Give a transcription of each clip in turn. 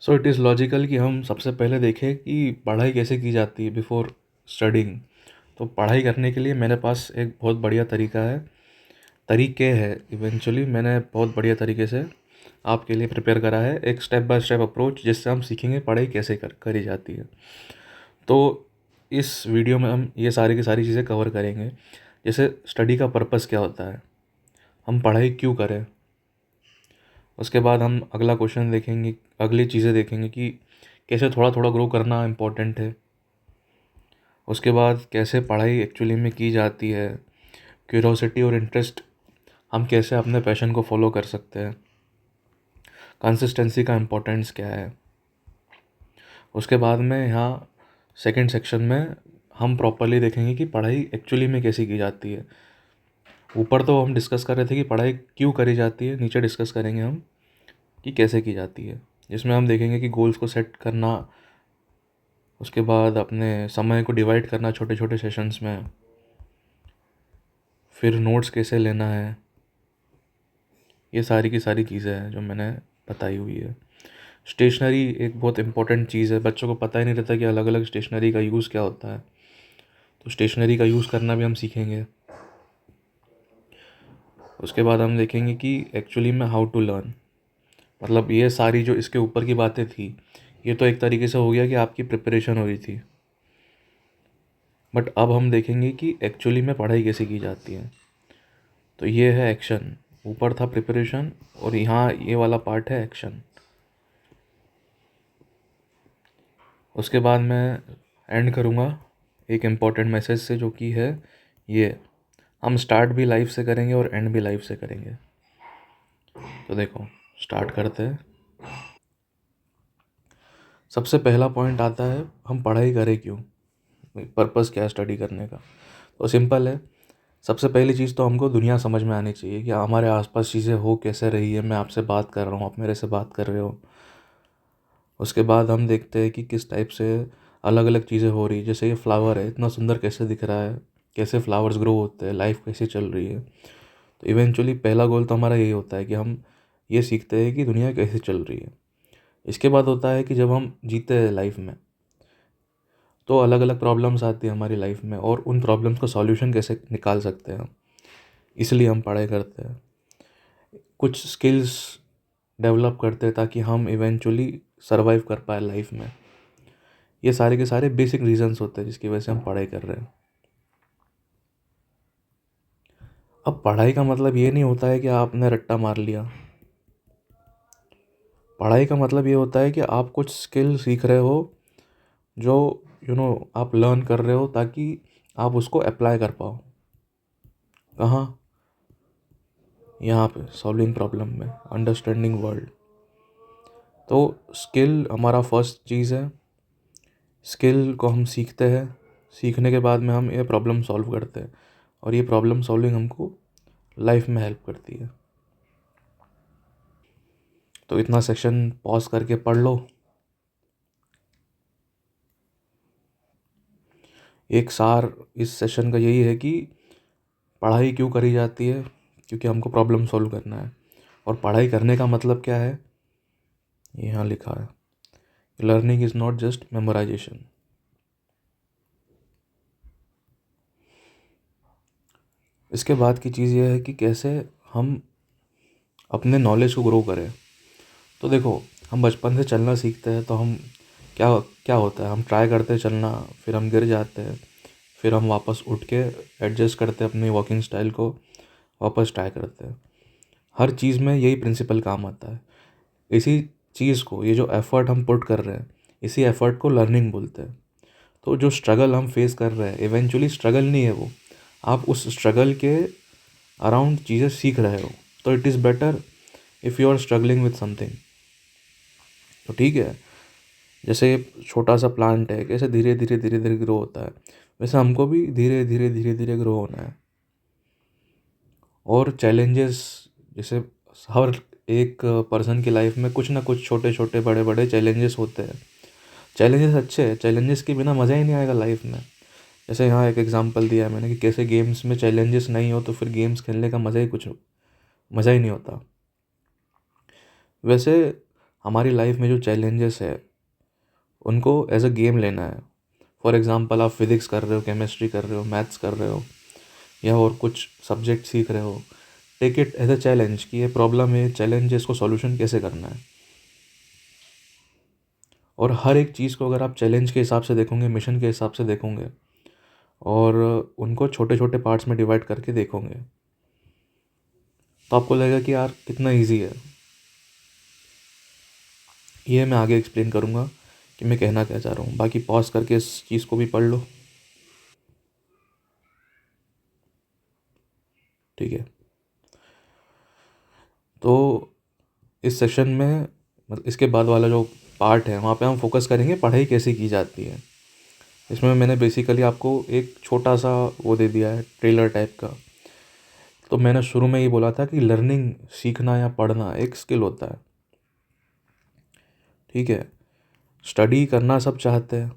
So it is logical कि हम सबसे पहले देखें कि पढ़ाई कैसे की जाती है बिफोर स्टडिंग। तो पढ़ाई करने के लिए मेरे पास एक बहुत बढ़िया तरीका है, तरीके हैं इवेंचुअली मैंने बहुत बढ़िया तरीके से आपके लिए प्रिपेयर करा है, एक स्टेप बाय स्टेप अप्रोच जिससे हम सीखेंगे पढ़ाई कैसे करी जाती है। तो इस वीडियो में हम ये सारी की सारी चीज़ें कवर करेंगे, जैसे स्टडी का पर्पस क्या होता है, हम पढ़ाई क्यों करें। उसके बाद हम अगला क्वेश्चन देखेंगे, अगली चीज़ें देखेंगे कि कैसे थोड़ा थोड़ा ग्रो करना इम्पोर्टेंट है। उसके बाद कैसे पढ़ाई एक्चुअली में की जाती है, क्यूरोसिटी और इंटरेस्ट, हम कैसे अपने पैशन को फॉलो कर सकते हैं, कंसिस्टेंसी का इम्पोर्टेंस क्या है। उसके बाद में यहाँ सेकंड सेक्शन में हम प्रॉपरली देखेंगे कि पढ़ाई एक्चुअली में कैसे की जाती है। ऊपर तो हम डिस्कस कर रहे थे कि पढ़ाई क्यों करी जाती है, नीचे डिस्कस करेंगे हम कि कैसे की जाती है, जिसमें हम देखेंगे कि गोल्स को सेट करना, उसके बाद अपने समय को डिवाइड करना छोटे छोटे सेशंस में, फिर नोट्स कैसे लेना है। ये सारी की सारी चीज़ें हैं जो मैंने बताई हुई है। स्टेशनरी एक बहुत इंपॉर्टेंट चीज़ है, बच्चों को पता ही नहीं रहता कि अलग अलग स्टेशनरी का यूज़ क्या होता है, तो स्टेशनरी का यूज़ करना भी हम सीखेंगे। उसके बाद हम देखेंगे कि एक्चुअली में हाउ टू लर्न, मतलब ये सारी जो इसके ऊपर की बातें थी, ये तो एक तरीके से हो गया कि आपकी प्रिपरेशन हो रही थी, बट अब हम देखेंगे कि एक्चुअली में पढ़ाई कैसे की जाती है। तो ये है एक्शन, ऊपर था प्रिपरेशन और यहाँ ये वाला पार्ट है एक्शन। उसके बाद मैं एंड करूँगा एक इम्पॉर्टेंट मैसेज से, जो कि है ये, हम स्टार्ट भी लाइफ से करेंगे और एंड भी लाइफ से करेंगे। तो देखो स्टार्ट करते हैं। सबसे पहला पॉइंट आता है, हम पढ़ाई करें क्यों, पर्पस क्या है स्टडी करने का। तो सिंपल है, सबसे पहली चीज़ तो हमको दुनिया समझ में आनी चाहिए कि हमारे आसपास चीज़ें हो कैसे रही है। मैं आपसे बात कर रहा हूँ, आप मेरे से बात कर रहे हो। उसके बाद हम देखते हैं कि किस टाइप से अलग अलग चीज़ें हो रही है, जैसे ये फ्लावर है, इतना सुंदर कैसे दिख रहा है, कैसे फ्लावर्स ग्रो होते हैं, लाइफ कैसे चल रही है। तो इवेंचुअली पहला गोल तो हमारा यही होता है कि हम ये सीखते हैं कि दुनिया कैसे चल रही है। इसके बाद होता है कि जब हम जीते हैं लाइफ में, तो अलग अलग प्रॉब्लम्स आती हैं हमारी लाइफ में, और उन प्रॉब्लम्स का सॉल्यूशन कैसे निकाल सकते हैं हम, इसलिए हम पढ़ाई करते हैं। कुछ स्किल्स डेवलप करते हैं ताकि हम इवेंचुअली सरवाइव कर पाए लाइफ में। ये सारे के सारे बेसिक रीजंस होते हैं जिसकी वजह से हम पढ़ाई कर रहे हैं। अब पढ़ाई का मतलब ये नहीं होता है कि आपने रट्टा मार लिया। पढ़ाई का मतलब ये होता है कि आप कुछ स्किल सीख रहे हो, जो आप लर्न कर रहे हो ताकि आप उसको अप्लाई कर पाओ। कहाँ? यहाँ पे सॉल्विंग प्रॉब्लम में, अंडरस्टैंडिंग वर्ल्ड। तो स्किल हमारा फर्स्ट चीज़ है। स्किल को हम सीखते हैं, सीखने के बाद में हम ये प्रॉब्लम सॉल्व करते हैं, और ये प्रॉब्लम सॉल्विंग हमको लाइफ में हेल्प करती है। तो इतना सेक्शन पॉज करके पढ़ लो। एक सार इस सेशन का यही है कि पढ़ाई क्यों करी जाती है, क्योंकि हमको प्रॉब्लम सॉल्व करना है। और पढ़ाई करने का मतलब क्या है, यहाँ लिखा है, learning is not just memorisation. इसके बाद की चीज़ ये है कि कैसे हम अपने नॉलेज को ग्रो करें। तो देखो, हम बचपन से चलना सीखते हैं, तो हम क्या क्या होता है, हम ट्राई करते हैं चलना, फिर हम गिर जाते हैं, फिर हम वापस उठ के एडजस्ट करते हैं अपनी वॉकिंग स्टाइल को, वापस ट्राई करते हैं। हर चीज़ में यही प्रिंसिपल काम आता है। इसी चीज़ को, ये जो एफ़र्ट हम पुट कर रहे हैं, इसी एफ़र्ट को लर्निंग बोलते हैं। तो जो स्ट्रगल हम फेस कर रहे हैं, इवेंचुअली स्ट्रगल नहीं है वो, आप उस स्ट्रगल के अराउंड चीज़ें सीख रहे हो। तो it is better if you are struggling with something. तो ठीक है, जैसे छोटा सा प्लांट है, कैसे धीरे धीरे धीरे धीरे ग्रो होता है, वैसे हमको भी धीरे धीरे धीरे धीरे ग्रो होना है। और चैलेंजेस, जैसे हर एक पर्सन की लाइफ में कुछ ना कुछ छोटे छोटे बड़े बड़े चैलेंजेस होते हैं। चैलेंजेस अच्छे हैं, चैलेंजेस के बिना मज़ा ही नहीं आएगा लाइफ में। जैसे यहाँ एक एग्जांपल दिया है मैंने कि कैसे गेम्स में चैलेंजेस नहीं हो तो फिर गेम्स खेलने का मज़ा ही नहीं होता। वैसे हमारी लाइफ में जो चैलेंजेस है उनको एज अ गेम लेना है। फॉर एग्ज़ाम्पल आप फिज़िक्स कर रहे हो, केमिस्ट्री कर रहे हो, मैथ्स कर रहे हो या और कुछ सब्जेक्ट सीख रहे हो, take it as a challenge कि ये प्रॉब्लम है, चैलेंज है, इसको सॉल्यूशन कैसे करना है। और हर एक चीज़ को अगर आप चैलेंज के हिसाब से देखोगे, मिशन के हिसाब से देखोगे और उनको छोटे छोटे पार्ट्स में डिवाइड करके देखोगे तो आपको लगेगा कि यार कितना ईजी है। ये मैं आगे एक्सप्लेन करूँगा कि मैं कहना क्या चाह रहा हूँ। बाकी पॉज करके इस चीज़ को भी पढ़ लो, ठीक है। तो इस सेशन में मतलब इसके बाद वाला जो पार्ट है वहाँ पे हम फोकस करेंगे पढ़ाई कैसे की जाती है। इसमें मैंने बेसिकली आपको एक छोटा सा वो दे दिया है, ट्रेलर टाइप का। तो मैंने शुरू में ये बोला था कि लर्निंग, सीखना या पढ़ना एक स्किल होता है, ठीक है। स्टडी करना सब चाहते हैं,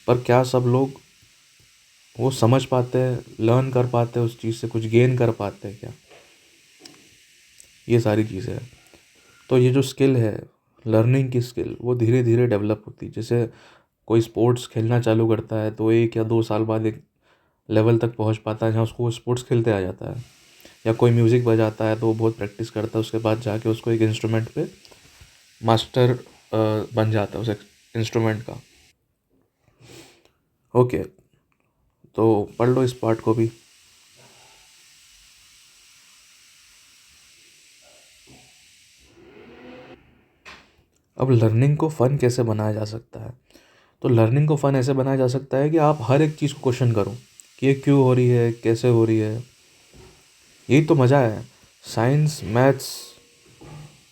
पर क्या सब लोग वो समझ पाते हैं, लर्न कर पाते हैं, उस चीज़ से कुछ गेन कर पाते हैं क्या? ये सारी चीज़ें हैं। तो ये जो स्किल है, लर्निंग की स्किल, वो धीरे धीरे डेवलप होती है। जैसे कोई स्पोर्ट्स खेलना चालू करता है तो 1 या 2 साल बाद एक लेवल तक पहुंच पाता है जहाँ उसको स्पोर्ट्स खेलते आ जाता है। या कोई म्यूज़िक बजाता है तो वो बहुत प्रैक्टिस करता है, उसके बाद जाके उसको एक इंस्ट्रूमेंट पे मास्टर बन जाता है उस इंस्ट्रूमेंट का। ओके, तो पढ़ लो इस पार्ट को भी। अब लर्निंग को फ़न कैसे बनाया जा सकता है? तो लर्निंग को फ़न ऐसे बनाया जा सकता है कि आप हर एक चीज़ को क्वेश्चन करो कि ये क्यों हो रही है, कैसे हो रही है। यही तो मज़ा है। साइंस, मैथ्स,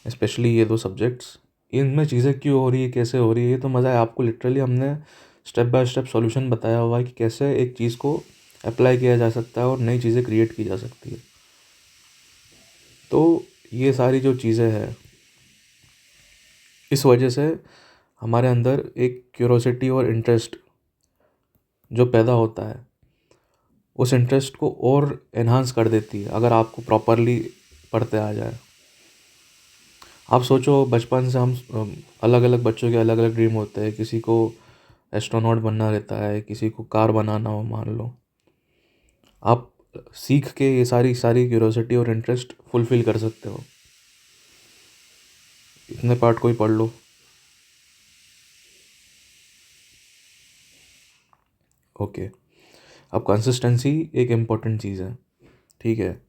स्पेशली ये 2 सब्जेक्ट्स, इनमें चीज़ें क्यों हो रही है, कैसे हो रही है, ये तो मज़ा है। आपको लिटरली हमने स्टेप बाय स्टेप सॉल्यूशन बताया हुआ है कि कैसे एक चीज़ को अप्लाई किया जा सकता है और नई चीज़ें क्रिएट की जा सकती है। तो ये सारी जो चीज़ें हैं, इस वजह से हमारे अंदर एक क्यूरोसिटी और इंटरेस्ट जो पैदा होता है, उस इंटरेस्ट को और एनहांस कर देती है अगर आपको प्रॉपरली पढ़ते आ जाए। आप सोचो बचपन से हम अलग अलग बच्चों के अलग अलग ड्रीम होते हैं। किसी को एस्ट्रोनॉट बनना रहता है, किसी को कार बनाना हो मान लो। आप सीख के ये सारी सारी क्यूरोसिटी और इंटरेस्ट फुलफ़िल कर सकते हो। इतने पार्ट को ही पढ़ लो। ओके, अब कंसिस्टेंसी एक इम्पॉर्टेंट चीज़ है, ठीक है।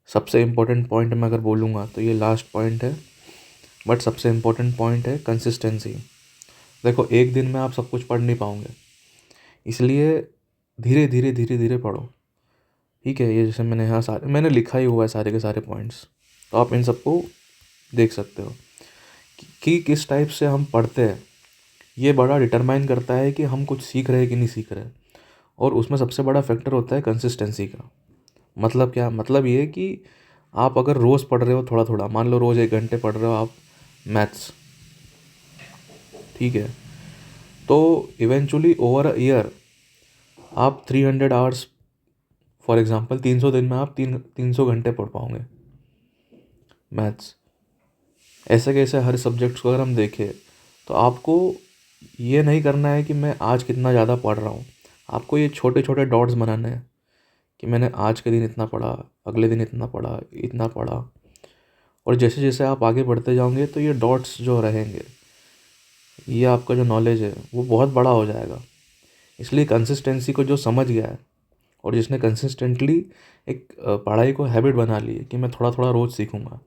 सबसे इम्पोर्टेंट पॉइंट मैं अगर बोलूँगा तो ये लास्ट पॉइंट है, बट सबसे इम्पोर्टेंट पॉइंट है कंसिस्टेंसी। देखो, एक दिन में आप सब कुछ पढ़ नहीं पाओगे, इसलिए धीरे धीरे धीरे धीरे पढ़ो, ठीक है। ये जैसे मैंने यहाँ सारे मैंने लिखा ही हुआ है सारे के सारे पॉइंट्स, तो आप इन सबको देख सकते हो कि किस टाइप से हम पढ़ते हैं। ये बड़ा डिटरमाइन करता है कि हम कुछ सीख रहे हैं कि नहीं सीख रहे। और उसमें सबसे बड़ा फैक्टर होता है कंसिस्टेंसी का। मतलब क्या? मतलब ये कि आप अगर रोज़ पढ़ रहे हो थोड़ा थोड़ा, मान लो रोज़ 1 घंटे पढ़ रहे हो आप मैथ्स, ठीक है, तो इवेंचुअली ओवर अ ईयर आप 300 आवर्स, फॉर एग्जांपल 300 दिन में आप 300 घंटे पढ़ पाओगे मैथ्स। ऐसे कैसे हर सब्जेक्ट्स को अगर हम देखें तो आपको ये नहीं करना है कि मैं आज कितना ज़्यादा पढ़ रहा हूँ। आपको ये छोटे छोटे डॉट्स बनाने हैं कि मैंने आज के दिन इतना पढ़ा, अगले दिन इतना पढ़ा, इतना पढ़ा। और जैसे जैसे आप आगे बढ़ते जाओगे तो ये डॉट्स जो रहेंगे, ये आपका जो नॉलेज है वो बहुत बड़ा हो जाएगा। इसलिए कंसिस्टेंसी को जो समझ गया है और जिसने कंसिस्टेंटली एक पढ़ाई को हैबिट बना ली है कि मैं थोड़ा थोड़ा रोज़ सीखूंगा,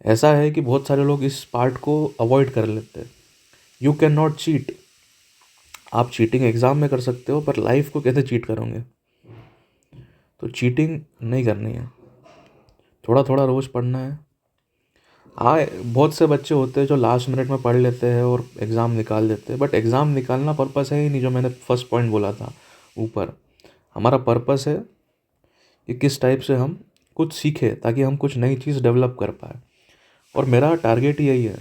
ऐसा है कि बहुत सारे लोग इस पार्ट को अवॉइड कर लेते हैं। You can not cheat. आप चीटिंग एग्ज़ाम में कर सकते हो, पर लाइफ को कैसे चीट करोगे? तो चीटिंग नहीं करनी है, थोड़ा थोड़ा रोज़ पढ़ना है। हाँ, बहुत से बच्चे होते हैं जो लास्ट मिनट में पढ़ लेते हैं और एग्ज़ाम निकाल देते हैं, बट एग्ज़ाम निकालना पर्पस है ही नहीं। जो मैंने फर्स्ट पॉइंट बोला था ऊपर, हमारा पर्पस है कि किस टाइप से हम कुछ सीखें ताकि हम कुछ नई चीज़ डेवलप कर पाए। और मेरा टारगेट यही है।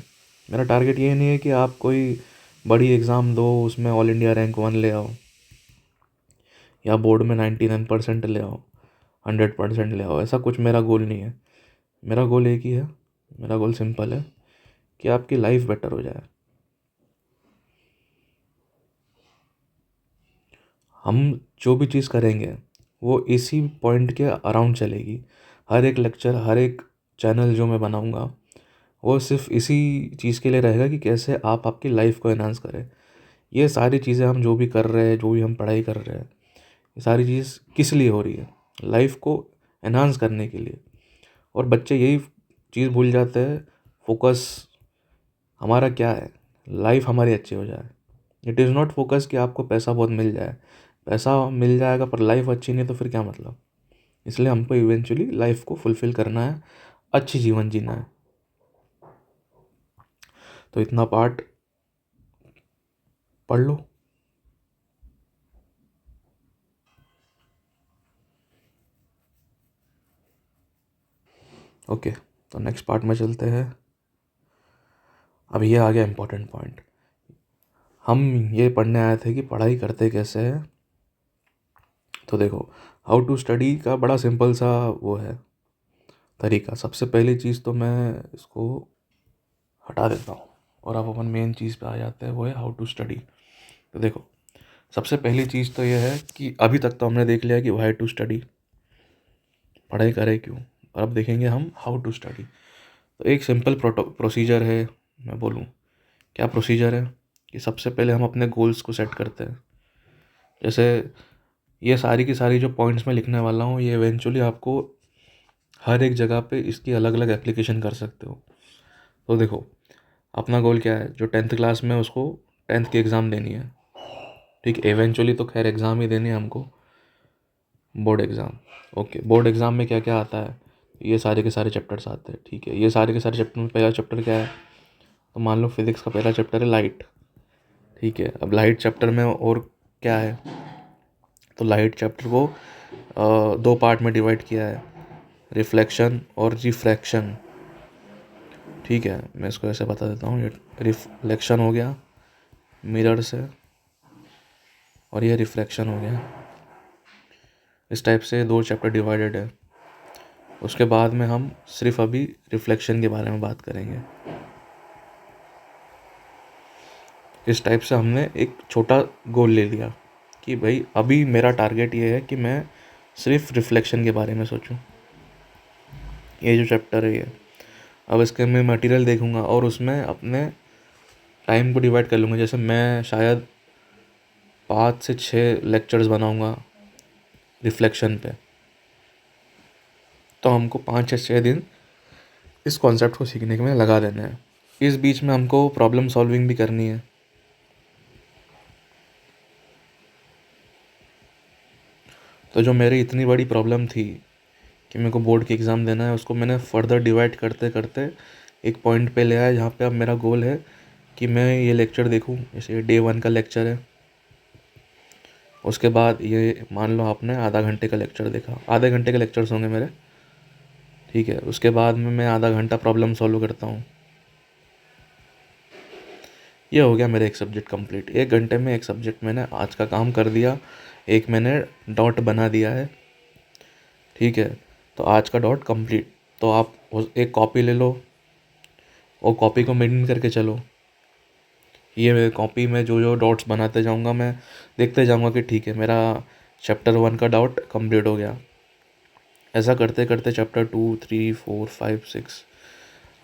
मेरा टारगेट ये नहीं है कि आप कोई बड़ी एग्ज़ाम दो, उसमें ऑल इंडिया रैंक 1 ले आओ या बोर्ड में 99% ले आओ, 100% ले आओ। ऐसा कुछ मेरा गोल नहीं है। मेरा गोल एक ही है, मेरा गोल सिंपल है कि आपकी लाइफ बेटर हो जाए। हम जो भी चीज़ करेंगे वो इसी पॉइंट के अराउंड चलेगी। हर एक लेक्चर, हर एक चैनल जो मैं बनाऊंगा वो सिर्फ इसी चीज़ के लिए रहेगा कि कैसे आप आपकी लाइफ को एनहांस करें। ये सारी चीज़ें हम जो भी कर रहे हैं, जो भी हम पढ़ाई कर रहे हैं, ये सारी चीज़ किस लिए हो रही है? लाइफ को एनहांस करने के लिए। और बच्चे यही चीज़ भूल जाते हैं। फोकस हमारा क्या है? लाइफ हमारी अच्छी हो जाए। इट इज़ नॉट फोकस कि आपको पैसा बहुत मिल जाए। पैसा मिल जाएगा पर लाइफ अच्छी नहीं तो फिर क्या मतलब? इसलिए हमको इवेंचुअली लाइफ को फुलफ़िल करना है, अच्छी जीवन जीना है। तो इतना पार्ट पढ़ लो। ओके, तो नेक्स्ट पार्ट में चलते हैं। अब ये आ गया इम्पोर्टेंट पॉइंट। हम ये पढ़ने आए थे कि पढ़ाई करते कैसे हैं। तो देखो, हाउ टू स्टडी का बड़ा सिंपल सा वो है तरीका। सबसे पहली चीज़ तो मैं इसको हटा देता हूँ और अब अपन मेन चीज़ पे आ जाते हैं, वो है हाउ टू स्टडी। तो देखो, सबसे पहली चीज़ तो ये है कि अभी तक तो हमने देख लिया कि वाई टू स्टडी, पढ़ाई करें क्यों। और अब देखेंगे हम हाउ टू स्टडी। तो एक सिंपल प्रोसीजर है, मैं बोलूँ क्या प्रोसीजर है, कि सबसे पहले हम अपने गोल्स को सेट करते हैं। जैसे ये सारी की सारी जो पॉइंट्स मैं लिखने वाला हूँ, ये इवेंचुअली आपको हर एक जगह पे इसकी अलग अलग एप्लीकेशन कर सकते हो। तो देखो, अपना गोल क्या है? जो 10th क्लास में उसको 10th की एग्ज़ाम देनी है, ठीक है। इवेंचुअली तो खैर एग्ज़ाम ही देनी है हमको, board exam. Okay, board exam में क्या क्या आता है? ये सारे के सारे चैप्टर्स आते हैं, ठीक है। ये सारे के सारे चैप्टर में पहला चैप्टर क्या है? तो मान लो फिज़िक्स का पहला चैप्टर है लाइट, ठीक है। अब लाइट चैप्टर में और क्या है? तो लाइट चैप्टर को दो पार्ट में डिवाइड किया है, रिफ्लेक्शन और रिफ्रैक्शन, ठीक है। मैं इसको ऐसे बता देता हूँ। ये रिफ्लेक्शन हो गया मिरर से, और ये रिफ्रैक्शन हो गया। इस टाइप से दो चैप्टर डिवाइडेड है। उसके बाद में हम सिर्फ अभी रिफ्लेक्शन के बारे में बात करेंगे। इस टाइप से हमने एक छोटा गोल ले लिया कि भाई अभी मेरा टारगेट ये है कि मैं सिर्फ रिफ्लेक्शन के बारे में सोचूं। ये जो चैप्टर है ये, अब इसके मैं मटेरियल देखूंगा और उसमें अपने टाइम को डिवाइड कर लूँगा। जैसे मैं शायद 5 से 6 लेक्चर्स बनाऊंगा रिफ्लेक्शन पे, तो हमको 5 या 6 दिन इस कॉन्सेप्ट को सीखने में लगा देना है। इस बीच में हमको प्रॉब्लम सॉल्विंग भी करनी है। तो जो मेरी इतनी बड़ी प्रॉब्लम थी कि मेरे को बोर्ड की एग्ज़ाम देना है, उसको मैंने फर्दर डिवाइड करते करते एक पॉइंट पे ले आया जहाँ पे अब मेरा गोल है कि मैं ये लेक्चर देखूँ। जैसे डे 1 का लेक्चर है, उसके बाद ये मान लो आपने आधा घंटे का लेक्चर देखा, आधे घंटे के लेक्चर्स होंगे मेरे, ठीक है। उसके बाद में मैं आधा घंटा प्रॉब्लम सॉल्व करता हूँ। ये हो गया मेरा एक सब्जेक्ट कंप्लीट। 1 घंटे में एक सब्जेक्ट मैंने आज का काम कर दिया। एक मैंने डॉट बना दिया है, ठीक है। तो आज का डॉट कंप्लीट। तो आप एक कॉपी ले लो और कॉपी को मेंटेन करके चलो। ये कॉपी में जो जो डॉट्स बनाते जाऊंगा, मैं देखते जाऊंगा कि ठीक है मेरा चैप्टर 1 का डॉट कंप्लीट हो गया। ऐसा करते करते चैप्टर 2, 3, 4, 5, 6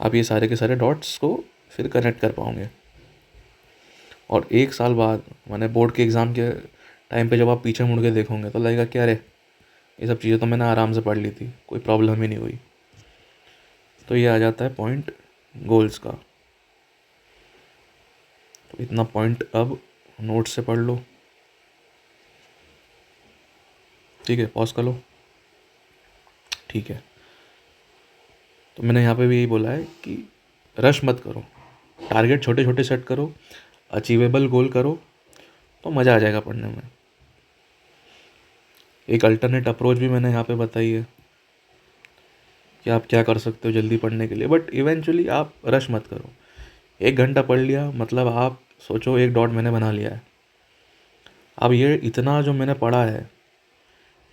आप ये सारे के सारे डॉट्स को फिर कनेक्ट कर पाओगे। और 1 साल बाद मैंने बोर्ड के एग्ज़ाम के टाइम पे जब आप पीछे मुड़ के देखोगे तो लगेगा कि अरे ये सब चीज़ें तो मैंने आराम से पढ़ ली थी, कोई प्रॉब्लम ही नहीं हुई। तो ये आ जाता है पॉइंट गोल्स का। तो इतना पॉइंट अब नोट से पढ़ लो, ठीक है। पॉज कर लो, ठीक है। तो मैंने यहाँ पे भी यही बोला है कि रश मत करो, टारगेट छोटे छोटे सेट करो, अचीवेबल गोल करो, तो मज़ा आ जाएगा पढ़ने में। एक अल्टरनेट अप्रोच भी मैंने यहाँ पे बताई है कि आप क्या कर सकते हो जल्दी पढ़ने के लिए, बट इवेंचुअली आप रश मत करो। 1 घंटा पढ़ लिया मतलब आप सोचो एक डॉट मैंने बना लिया है। अब ये इतना जो मैंने पढ़ा है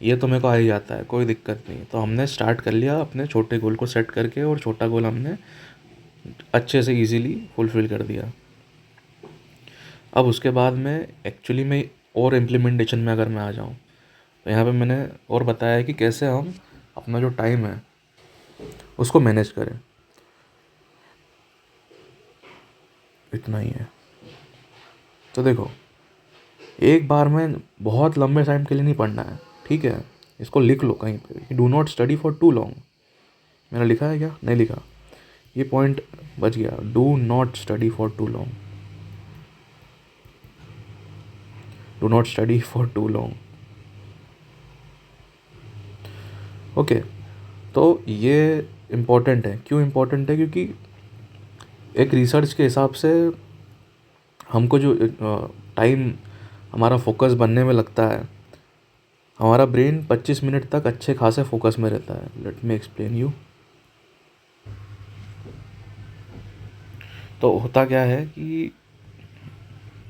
ये तो मेरे को आ ही जाता है, कोई दिक्कत नहीं। तो हमने स्टार्ट कर लिया अपने छोटे गोल को सेट करके, और छोटा गोल हमने अच्छे से ईज़िली फुलफ़िल कर दिया। अब उसके बाद में एक्चुअली में और इम्प्लीमेंटेशन में अगर मैं आ जाऊँ, तो यहाँ पे मैंने और बताया है कि कैसे हम अपना जो टाइम है उसको मैनेज करें। इतना ही है। तो देखो, एक बार में बहुत लंबे टाइम के लिए नहीं पढ़ना है, ठीक है? इसको लिख लो कहीं पे कि do not study for too long. मैंने लिखा है क्या? नहीं लिखा। ये पॉइंट बच गया, do not study for too long. Do not study for too long. Okay, तो ये इम्पॉर्टेंट है। क्यों इम्पॉर्टेंट है? क्योंकि एक रिसर्च के हिसाब से हमको जो टाइम हमारा फोकस बनने में लगता है, हमारा ब्रेन 25 मिनट तक अच्छे खासे फोकस में रहता है। Let me explain you. तो होता क्या है कि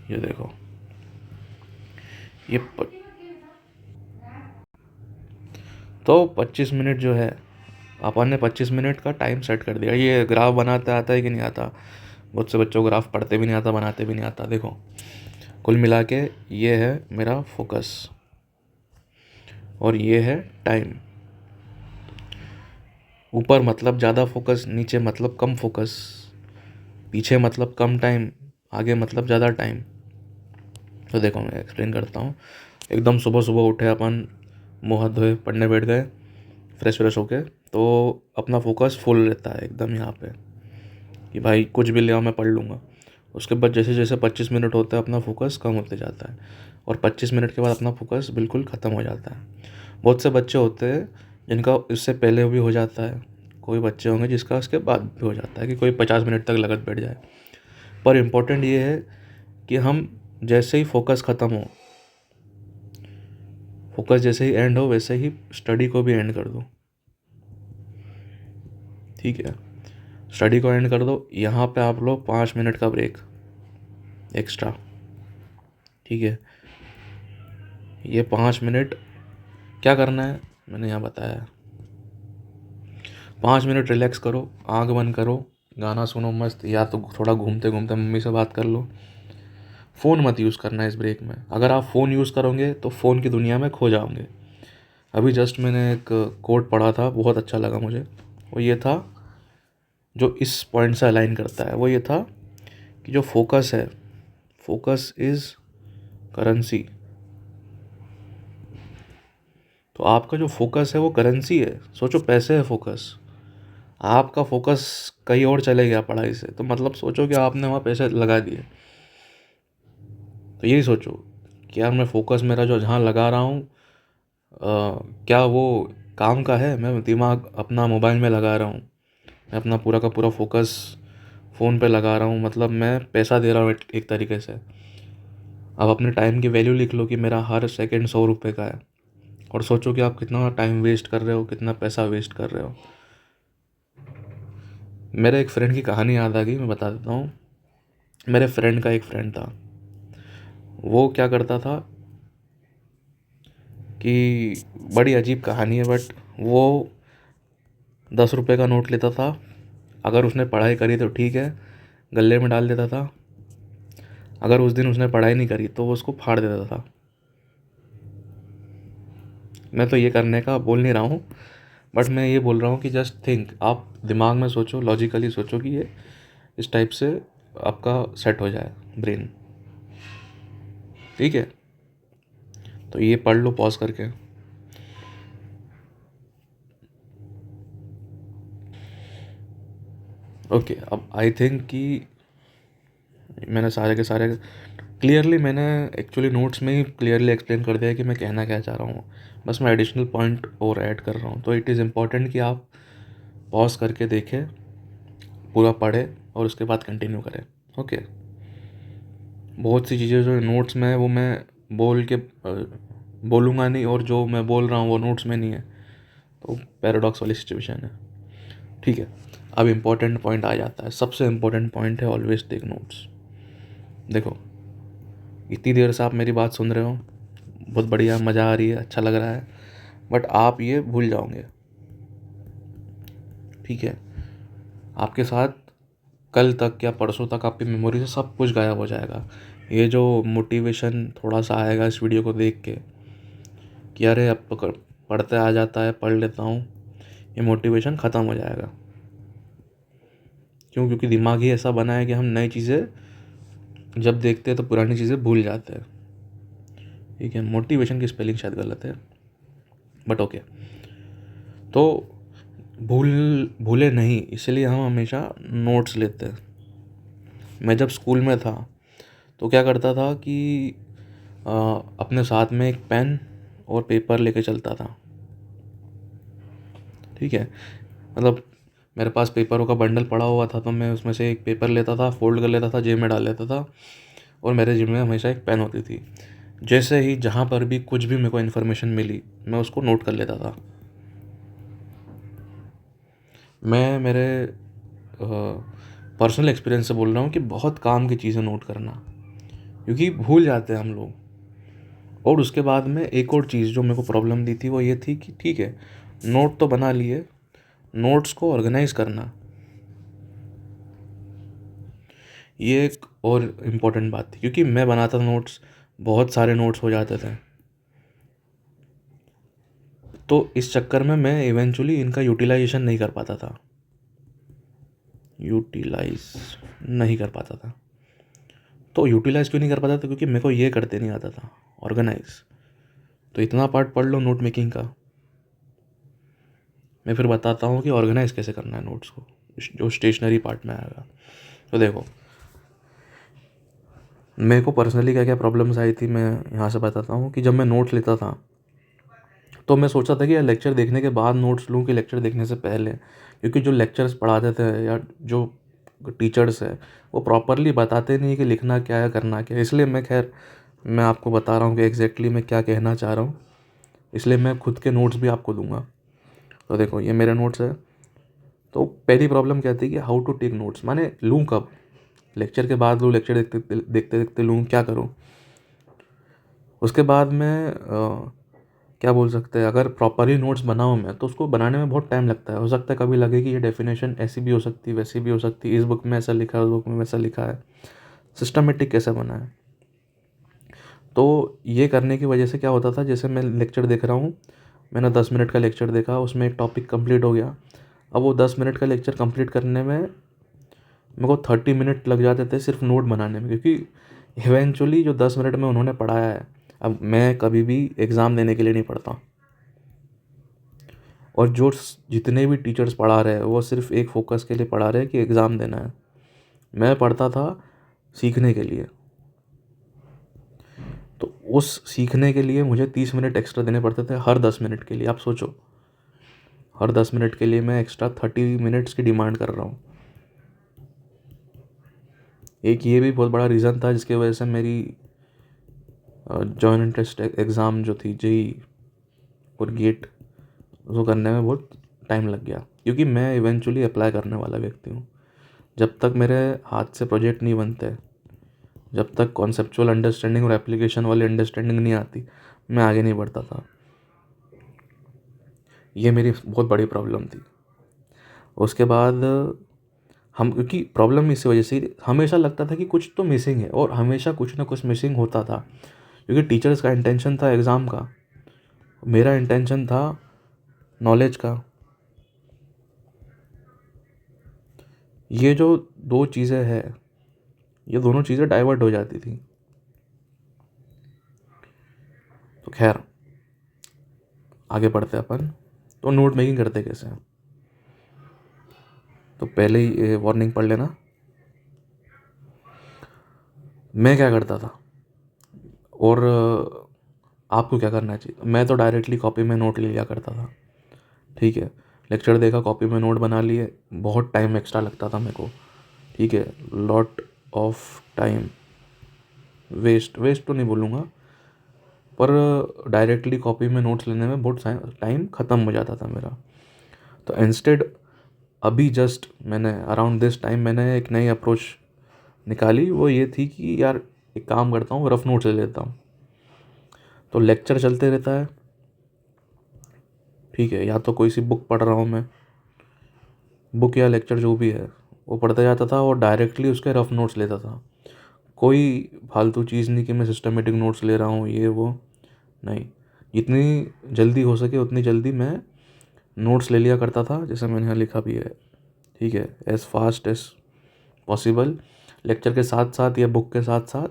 ये देखो, ये तो 25 मिनट जो है, अपन ने 25 मिनट का टाइम सेट कर दिया। ये ग्राफ बनाते आता है कि नहीं आता? बहुत से बच्चों को ग्राफ पढ़ते भी नहीं आता, बनाते भी नहीं आता। देखो, कुल मिला के ये है मेरा फोकस और ये है टाइम। ऊपर मतलब ज़्यादा फोकस, नीचे मतलब कम फोकस, पीछे मतलब कम टाइम, आगे मतलब ज़्यादा टाइम। तो देखो, मैं एक्सप्लेन करता हूँ। एकदम सुबह सुबह उठे अपन, मुँह हाथ धोए, पढ़ने बैठ गए, फ्रेश व्रेश होके, तो अपना फोकस फुल रहता है एकदम यहाँ पे कि भाई कुछ भी ले आओ मैं पढ़ लूँगा। उसके बाद जैसे जैसे 25 मिनट होता है अपना फोकस कम होते जाता है, और 25 मिनट के बाद अपना फोकस बिल्कुल ख़त्म हो जाता है। बहुत से बच्चे होते हैं जिनका इससे पहले भी हो जाता है, कोई बच्चे होंगे जिसका उसके बाद भी हो जाता है कि कोई 50 मिनट तक लगत बैठ जाए। पर इम्पोर्टेंट ये है कि हम जैसे ही फोकस ख़त्म हो, फोकस जैसे ही एंड हो, वैसे ही स्टडी को भी एंड कर दो। ठीक है, स्टडी को एंड कर दो। यहाँ पे आप लो 5 मिनट का ब्रेक एक्स्ट्रा। ठीक है, ये 5 मिनट क्या करना है मैंने यहाँ बताया। 5 मिनट रिलैक्स करो, आंख बंद करो, गाना सुनो मस्त, या तो थोड़ा घूमते घूमते मम्मी से बात कर लो। फ़ोन मत यूज़ करना इस ब्रेक में। अगर आप फ़ोन यूज़ करोगे तो फ़ोन की दुनिया में खो जाओगे। अभी जस्ट मैंने एक कोट पढ़ा था, बहुत अच्छा लगा मुझे। वो ये था, जो इस पॉइंट से अलाइन करता है, वो ये था कि जो फोकस है, फोकस इज़ करेंसी। तो आपका जो फोकस है वो करेंसी है। सोचो, पैसे है फोकस, आपका फोकस कहीं और चले गया पढ़ाई से, तो मतलब सोचो कि आपने वहाँ पैसे लगा दिए। तो यही सोचो कि यार मैं फोकस मेरा जो जहाँ लगा रहा हूँ, क्या वो काम का है? मैं दिमाग अपना मोबाइल में लगा रहा हूँ, मैं अपना पूरा का पूरा फोकस फ़ोन पे लगा रहा हूँ, मतलब मैं पैसा दे रहा हूँ एक तरीके से। अब अपने टाइम की वैल्यू लिख लो कि मेरा हर सेकंड 100 रुपये का है, और सोचो कि आप कितना टाइम वेस्ट कर रहे हो, कितना पैसा वेस्ट कर रहे हो। मेरे एक फ्रेंड की कहानी याद आ गई, मैं बता देता हूँ। मेरे फ्रेंड का एक फ्रेंड था, वो क्या करता था कि बड़ी अजीब कहानी है, बट वो 10 रुपये का नोट लेता था। अगर उसने पढ़ाई करी तो ठीक है, गले में डाल देता था। अगर उस दिन उसने पढ़ाई नहीं करी तो वो उसको फाड़ देता था। मैं तो ये करने का बोल नहीं रहा हूँ, बट मैं ये बोल रहा हूँ कि जस्ट थिंक, आप दिमाग में सोचो, लॉजिकली सोचो कि ये इस टाइप से आपका सेट हो जाए ब्रेन। ठीक है, तो ये पढ़ लो पॉज करके। ओके, अब आई थिंक कि मैंने सारे के सारे क्लियरली, मैंने एक्चुअली नोट्स में ही क्लियरली एक्सप्लेन कर दिया कि मैं कहना क्या चाह रहा हूँ। बस मैं एडिशनल पॉइंट और ऐड कर रहा हूँ। तो इट इज़ इम्पॉर्टेंट कि आप पॉज करके देखें, पूरा पढ़ें और उसके बाद कंटिन्यू करें। ओके, बहुत सी चीज़ें जो नोट्स में है वो मैं बोल के बोलूँगा नहीं, और जो मैं बोल रहा हूँ वो नोट्स में नहीं है, तो पैराडॉक्स वाली सिचुएशन है। ठीक है, अब इम्पोर्टेंट पॉइंट आ जाता है। सबसे इम्पोर्टेंट पॉइंट है ऑलवेज टेक नोट्स। देखो, इतनी देर से आप मेरी बात सुन रहे हो, बहुत बढ़िया, मज़ा आ रही है, अच्छा लग रहा है, बट आप ये भूल जाओगे। ठीक है, आपके साथ कल तक या परसों तक आपकी मेमोरी से सब कुछ गायब हो जाएगा। ये जो मोटिवेशन थोड़ा सा आएगा इस वीडियो को देख के कि अरे अब तो पढ़ते आ जाता है, पढ़ लेता हूँ, ये मोटिवेशन ख़त्म हो जाएगा। क्यों? क्योंकि दिमाग ही ऐसा बना है कि हम नई चीज़ें जब देखते हैं तो पुरानी चीज़ें भूल जाते हैं। ठीक है, मोटिवेशन की स्पेलिंग शायद गलत है, बट ओके। तो भूले नहीं, इसलिए हम हमेशा नोट्स लेते हैं। मैं जब स्कूल में था तो क्या करता था कि अपने साथ में एक पेन और पेपर लेके चलता था। ठीक है, मतलब मेरे पास पेपरों का बंडल पड़ा हुआ था तो मैं उसमें से एक पेपर लेता था, फोल्ड कर लेता था, जेब में डाल लेता था, और मेरे जेब में हमेशा एक पेन होती थी। जैसे ही जहाँ पर भी कुछ भी मेरे को इन्फॉर्मेशन मिली मैं उसको नोट कर लेता था। मैं मेरे पर्सनल एक्सपीरियंस से बोल रहा हूँ कि बहुत काम की चीज़ें नोट करना, क्योंकि भूल जाते हैं हम लोग। और उसके बाद में एक और चीज़ जो मेरे को प्रॉब्लम दी थी वो ये थी कि ठीक है, नोट तो बना लिए, नोट्स को ऑर्गेनाइज करना, ये एक और इम्पोर्टेंट बात थी। क्योंकि मैं बनाता था नोट्स, बहुत सारे नोट्स हो जाते थे, तो इस चक्कर में मैं इवेंचुअली इनका यूटिलाइजेशन नहीं कर पाता था, यूटिलाइज नहीं कर पाता था। तो यूटिलाइज क्यों नहीं कर पाता था? क्योंकि मेरे को ये करते नहीं आता था, ऑर्गेनाइज। तो इतना पार्ट पढ़ लो नोट मेकिंग का, मैं फिर बताता हूँ कि ऑर्गेनाइज कैसे करना है नोट्स को, जो स्टेशनरी पार्ट में आएगा। तो देखो, मेरे को पर्सनली क्या क्या प्रॉब्लम्स आई थी मैं यहाँ से बताता हूँ। कि जब मैं नोट्स लेता था तो मैं सोचता था कि यार लेक्चर देखने के बाद नोट्स लूँ कि लेक्चर देखने से पहले, क्योंकि जो लेक्चर्स पढ़ाते थे या जो टीचर्स है वो प्रॉपरली बताते नहीं कि लिखना क्या है, करना क्या है। इसलिए मैं आपको बता रहा हूँ कि एग्जैक्टली मैं क्या कहना चाह रहा हूँ, इसलिए मैं खुद के नोट्स भी आपको दूंगा। तो देखो, ये मेरे नोट्स है। तो पहली प्रॉब्लम क्या थी कि हाउ टू टेक नोट्स, माने लूँ कब? लेक्चर के बाद लूँ, लेक्चर देखते देखते देखते लूँ, क्या करूँ? उसके बाद में क्या बोल सकते हैं, अगर प्रॉपरली नोट्स बनाऊँ मैं तो उसको बनाने में बहुत टाइम लगता है। हो सकता है कभी लगे कि ये डेफिनेशन ऐसी भी हो सकती है, वैसी भी हो सकती है, इस बुक में ऐसा लिखा है, उस बुक में वैसा लिखा है, सिस्टमेटिक कैसे बना है। तो ये करने की वजह से क्या होता था, जैसे मैं लेक्चर देख रहा हूँ, मैंने 10 मिनट का लेक्चर देखा, उसमें एक टॉपिक कंप्लीट हो गया। अब वो 10 मिनट का लेक्चर कंप्लीट करने में मेरे को 30 मिनट लग जाते थे सिर्फ नोट बनाने में, क्योंकि इवेंचुअली जो 10 मिनट में उन्होंने पढ़ाया है, अब मैं कभी भी एग्ज़ाम देने के लिए नहीं पढ़ता, और जो जितने भी टीचर्स पढ़ा रहे हैं वो सिर्फ एक फोकस के लिए पढ़ा रहे हैं कि एग्ज़ाम देना है। मैं पढ़ता था सीखने के लिए, तो उस सीखने के लिए मुझे 30 मिनट एक्स्ट्रा देने पड़ते थे हर 10 मिनट के लिए। आप सोचो, हर 10 मिनट के लिए मैं एक्स्ट्रा 30 मिनट्स की डिमांड कर रहा हूँ। एक ये भी बहुत बड़ा रीज़न था जिसकी वजह से मेरी जॉइंट एंट्रेंस एग्ज़ाम जो थी, जेई और गेट, उसको करने में बहुत टाइम लग गया, क्योंकि मैं इवेंचुअली अप्लाई करने वाला व्यक्ति हूँ। जब तक मेरे हाथ से प्रोजेक्ट नहीं बनते, जब तक कॉन्सेप्चुअल अंडरस्टैंडिंग और एप्लीकेशन वाली अंडरस्टैंडिंग नहीं आती, मैं आगे नहीं बढ़ता था। ये मेरी बहुत बड़ी प्रॉब्लम थी। उसके बाद हम, क्योंकि प्रॉब्लम इस वजह से हमेशा लगता था कि कुछ तो मिसिंग है, और हमेशा कुछ ना कुछ मिसिंग होता था, क्योंकि टीचर्स का इंटेंशन था एग्ज़ाम का, मेरा इंटेंशन था नॉलेज का। ये जो दो चीज़ें हैं, ये दोनों चीज़ें डाइवर्ट हो जाती थी। तो खैर, आगे बढ़ते अपन। तो नोट मेकिंग करते कैसे हैं? तो पहले ही वार्निंग पढ़ लेना। मैं क्या करता था, और आपको क्या करना चाहिए, मैं तो डायरेक्टली कॉपी में नोट ले लिया करता था। ठीक है, लेक्चर देखा, कॉपी में नोट बना लिए, बहुत टाइम एक्स्ट्रा लगता था मेरे को। ठीक है, लॉट ऑफ टाइम वेस्ट तो नहीं बोलूँगा, पर डायरेक्टली कॉपी में नोट्स लेने में बहुत टाइम ख़त्म हो जाता था मेरा। तो इंस्टेड, अभी जस्ट मैंने अराउंड दिस टाइम मैंने एक नई अप्रोच निकाली, वो ये थी कि यार एक काम करता हूँ, रफ नोट्स ले लेता हूँ। तो लेक्चर चलते रहता है, ठीक है, या तो कोई सी बुक पढ़ रहा हूँ मैं, बुक या लेक्चर जो भी है, वो पढ़ता जाता था और डायरेक्टली उसके रफ नोट्स लेता था। कोई फालतू चीज़ नहीं कि मैं सिस्टमेटिक नोट्स ले रहा हूँ ये वो, नहीं। जितनी जल्दी हो सके उतनी जल्दी मैं नोट्स ले लिया करता था, जैसे मैंने यहाँ लिखा भी है, ठीक है, as fast as possible, lecture के साथ साथ या बुक के साथ साथ।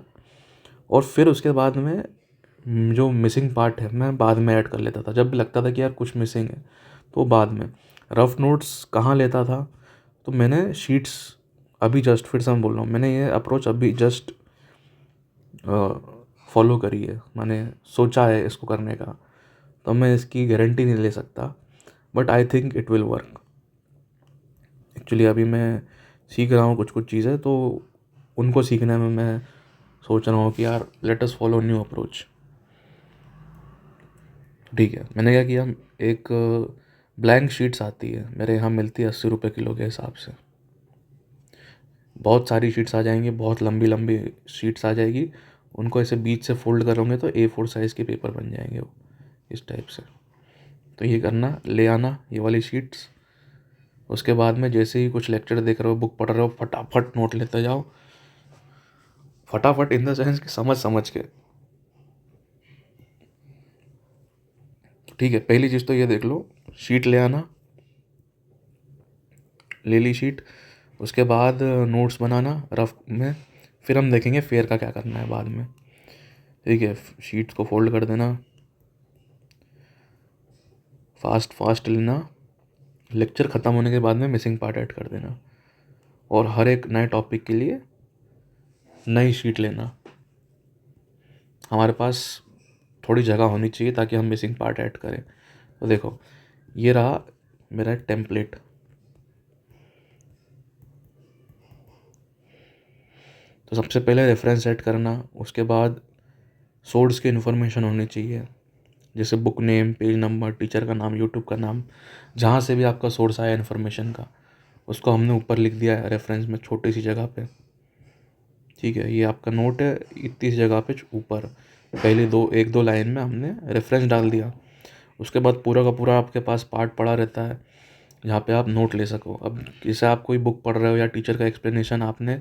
और फिर उसके बाद में जो मिसिंग पार्ट है मैं बाद में ऐड कर लेता था। जब भी लगता था कि यार कुछ मिसिंग है तो बाद में। रफ़ नोट्स कहाँ लेता था, तो मैंने शीट्स, अभी जस्ट फिर से मैं बोल रहा हूँ, मैंने ये अप्रोच अभी जस्ट फॉलो करी है, मैंने सोचा है इसको करने का, तो मैं इसकी गारंटी नहीं ले सकता, but I think it will work. Actually अभी मैं सीख रहा हूँ कुछ कुछ चीज़ें, तो उनको सीखने में मैं सोच रहा हूँ कि यार let us follow new approach. ठीक है, मैंने क्या किया, एक ब्लैंक शीट्स आती है मेरे यहाँ, मिलती है 80 रुपये किलो के हिसाब से। बहुत सारी शीट्स आ जाएंगी, बहुत लंबी लंबी शीट्स आ जाएगी, उनको ऐसे बीच से फोल्ड करोगे तो A4 साइज़ के पेपर बन जाएंगे वो, इस टाइप से। तो ये करना, ले आना ये वाली शीट्स। उसके बाद में जैसे ही कुछ लेक्चर देख रहे हो, बुक पढ़ रहे हो, फटाफट नोट लेते जाओ। फटाफट इन द सेंस कि समझ समझ के। ठीक है, पहली चीज़ तो ये देख लो, शीट ले आना, ले ली शीट। उसके बाद नोट्स बनाना रफ में, फिर हम देखेंगे फेयर का क्या करना है बाद में। ठीक है, शीट्स को फोल्ड कर देना, फास्ट फास्ट लेना, लेक्चर ख़त्म होने के बाद में मिसिंग पार्ट ऐड कर देना, और हर एक नए टॉपिक के लिए नई शीट लेना। हमारे पास थोड़ी जगह होनी चाहिए ताकि हम मिसिंग पार्ट ऐड करें। तो देखो, ये रहा मेरा टेम्पलेट। तो सबसे पहले रेफरेंस ऐड करना, उसके बाद सोर्स की इन्फॉर्मेशन होनी चाहिए, जैसे book name, page number, teacher का नाम, यूट्यूब का नाम, जहाँ से भी आपका सोर्स आया इन्फॉर्मेशन का, उसको हमने ऊपर लिख दिया है रेफरेंस में, छोटी सी जगह पे। ठीक है, ये आपका नोट है, इतनी सी जगह पे ऊपर पहले एक दो लाइन में हमने रेफरेंस डाल दिया। उसके बाद पूरा का पूरा आपके पास पार्ट पड़ा रहता है जहाँ पे आप नोट ले सको। अब जैसे आप कोई बुक पढ़ रहे हो या टीचर का एक्सप्लेनेशन आपने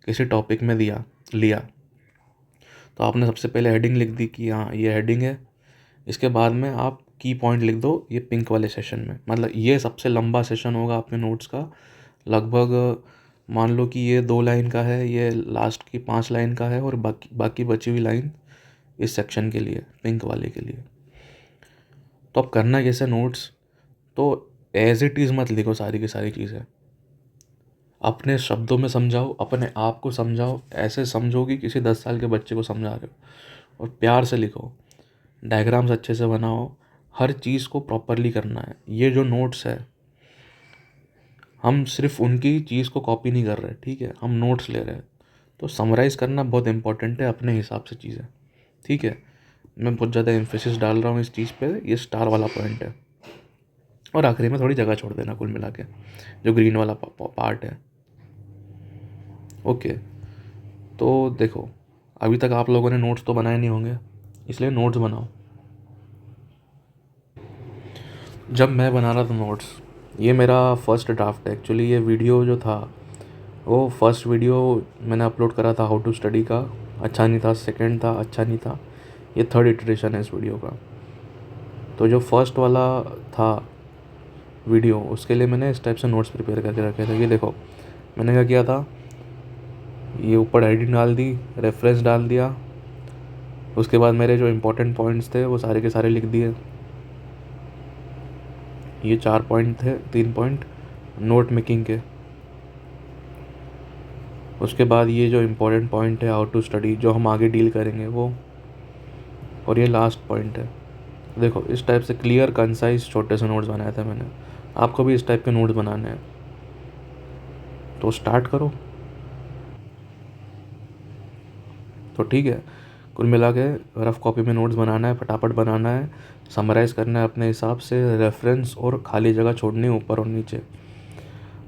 किसी टॉपिक में लिया, तो आपने सबसे पहले हेडिंग लिख दी कि हाँ ये हेडिंग है। इसके बाद में आप की पॉइंट लिख दो ये पिंक वाले सेशन में, मतलब ये सबसे लंबा सेशन होगा आपके नोट्स का। लगभग मान लो कि ये 2 लाइन का है, ये लास्ट की 5 लाइन का है, और बाकी बची हुई लाइन इस सेक्शन के लिए, पिंक वाले के लिए। तो अब करना कैसे नोट्स, तो एज इट इज़ मत लिखो सारी की सारी चीज़ें, अपने शब्दों में समझाओ, अपने आप को समझाओ, ऐसे समझो कि किसी 10 साल के बच्चे को समझा रहे हो, और प्यार से लिखो, डायग्राम्स अच्छे से बनाओ, हर चीज़ को प्रॉपरली करना है। ये जो नोट्स है, हम सिर्फ उनकी चीज़ को कॉपी नहीं कर रहे, ठीक है, हम नोट्स ले रहे हैं। तो समराइज़ करना बहुत इंपॉर्टेंट है अपने हिसाब से चीज़ें, ठीक है। मैं बहुत ज़्यादा एम्फेसिस डाल रहा हूँ इस चीज़ पे, ये स्टार वाला पॉइंट है। और आखिरी में थोड़ी जगह छोड़ देना कुल मिला के, जो ग्रीन वाला पार्ट है। ओके, तो देखो, अभी तक आप लोगों ने नोट्स तो बनाए नहीं होंगे, इसलिए नोट्स बनाओ। जब मैं बना रहा था नोट्स, ये मेरा फर्स्ट ड्राफ्ट है एक्चुअली। ये वीडियो जो था वो फर्स्ट वीडियो मैंने अपलोड करा था हाउ टू स्टडी का, अच्छा नहीं था। सेकंड था, अच्छा नहीं था। ये थर्ड इटरेशन है इस वीडियो का। तो जो फर्स्ट वाला था वीडियो, उसके लिए मैंने इस टाइप से नोट्स प्रिपेयर करके रखे थे। ये देखो, मैंने क्या किया था, ये ऊपर हेडिंग डाल दी, रेफरेंस डाल दिया, उसके बाद मेरे जो इम्पोर्टेंट पॉइंट्स थे वो सारे के सारे लिख दिए। ये 4 पॉइंट थे, 3 पॉइंट नोट मेकिंग के। उसके बाद ये जो इम्पोर्टेंट पॉइंट है हाउ टू स्टडी, जो हम आगे डील करेंगे वो, और ये लास्ट पॉइंट है। देखो, इस टाइप से क्लियर कंसाइज छोटे से नोट्स बनाए थे मैंने। आपको भी इस टाइप के नोट्स बनाने हैं, तो स्टार्ट करो। तो ठीक है, कुल मिला के रफ़ कॉपी में नोट्स बनाना है, फटाफट बनाना है, समराइज़ करना है अपने हिसाब से, रेफरेंस और खाली जगह छोड़नी है ऊपर और नीचे।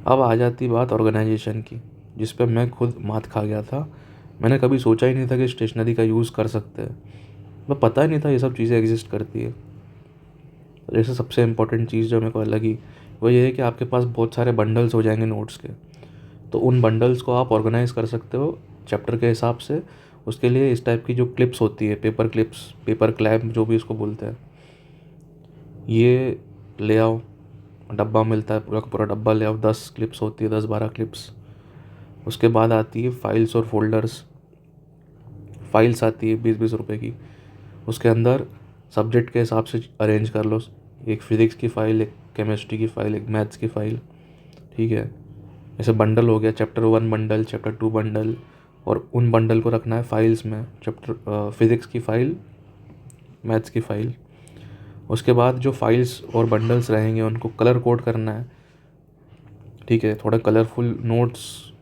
अब आ जाती बात ऑर्गेनाइजेशन की, जिस पे मैं खुद मात खा गया था। मैंने कभी सोचा ही नहीं था कि स्टेशनरी का यूज़ कर सकते हैं, मैं पता ही नहीं था ये सब चीज़ें एग्जिस्ट करती है। जैसे सबसे इम्पोर्टेंट चीज़ जो मेरे को लगी वो ये है कि आपके पास बहुत सारे बंडल्स हो जाएंगे नोट्स के। तो उन बंडल्स को आप ऑर्गेनाइज़ कर सकते हो चैप्टर के हिसाब से। उसके लिए इस टाइप की जो क्लिप्स होती है, पेपर क्लिप्स, पेपर क्लैम्प जो भी इसको बोलते हैं, ये ले आओ। डब्बा मिलता है, पूरा का पूरा डब्बा ले आओ। 10 क्लिप्स होती है, 10-12 क्लिप्स। उसके बाद आती है फाइल्स और फोल्डर्स। फाइल्स आती है 20-20 रुपए की। उसके अंदर सब्जेक्ट के हिसाब से अरेंज कर लो। एक फिज़िक्स की फ़ाइल, एक केमिस्ट्री की फ़ाइल, एक मैथ्स की फ़ाइल, ठीक है। जैसे बंडल हो गया, चैप्टर 1 बंडल, चैप्टर 2 बंडल, और उन बंडल को रखना है फाइल्स में। चैप्टर फिज़िक्स की फ़ाइल, मैथ्स की फ़ाइल। उसके बाद जो फाइल्स और बंडल्स रहेंगे उनको कलर कोड करना है, ठीक है। थोड़ा कलरफुल नोट्स,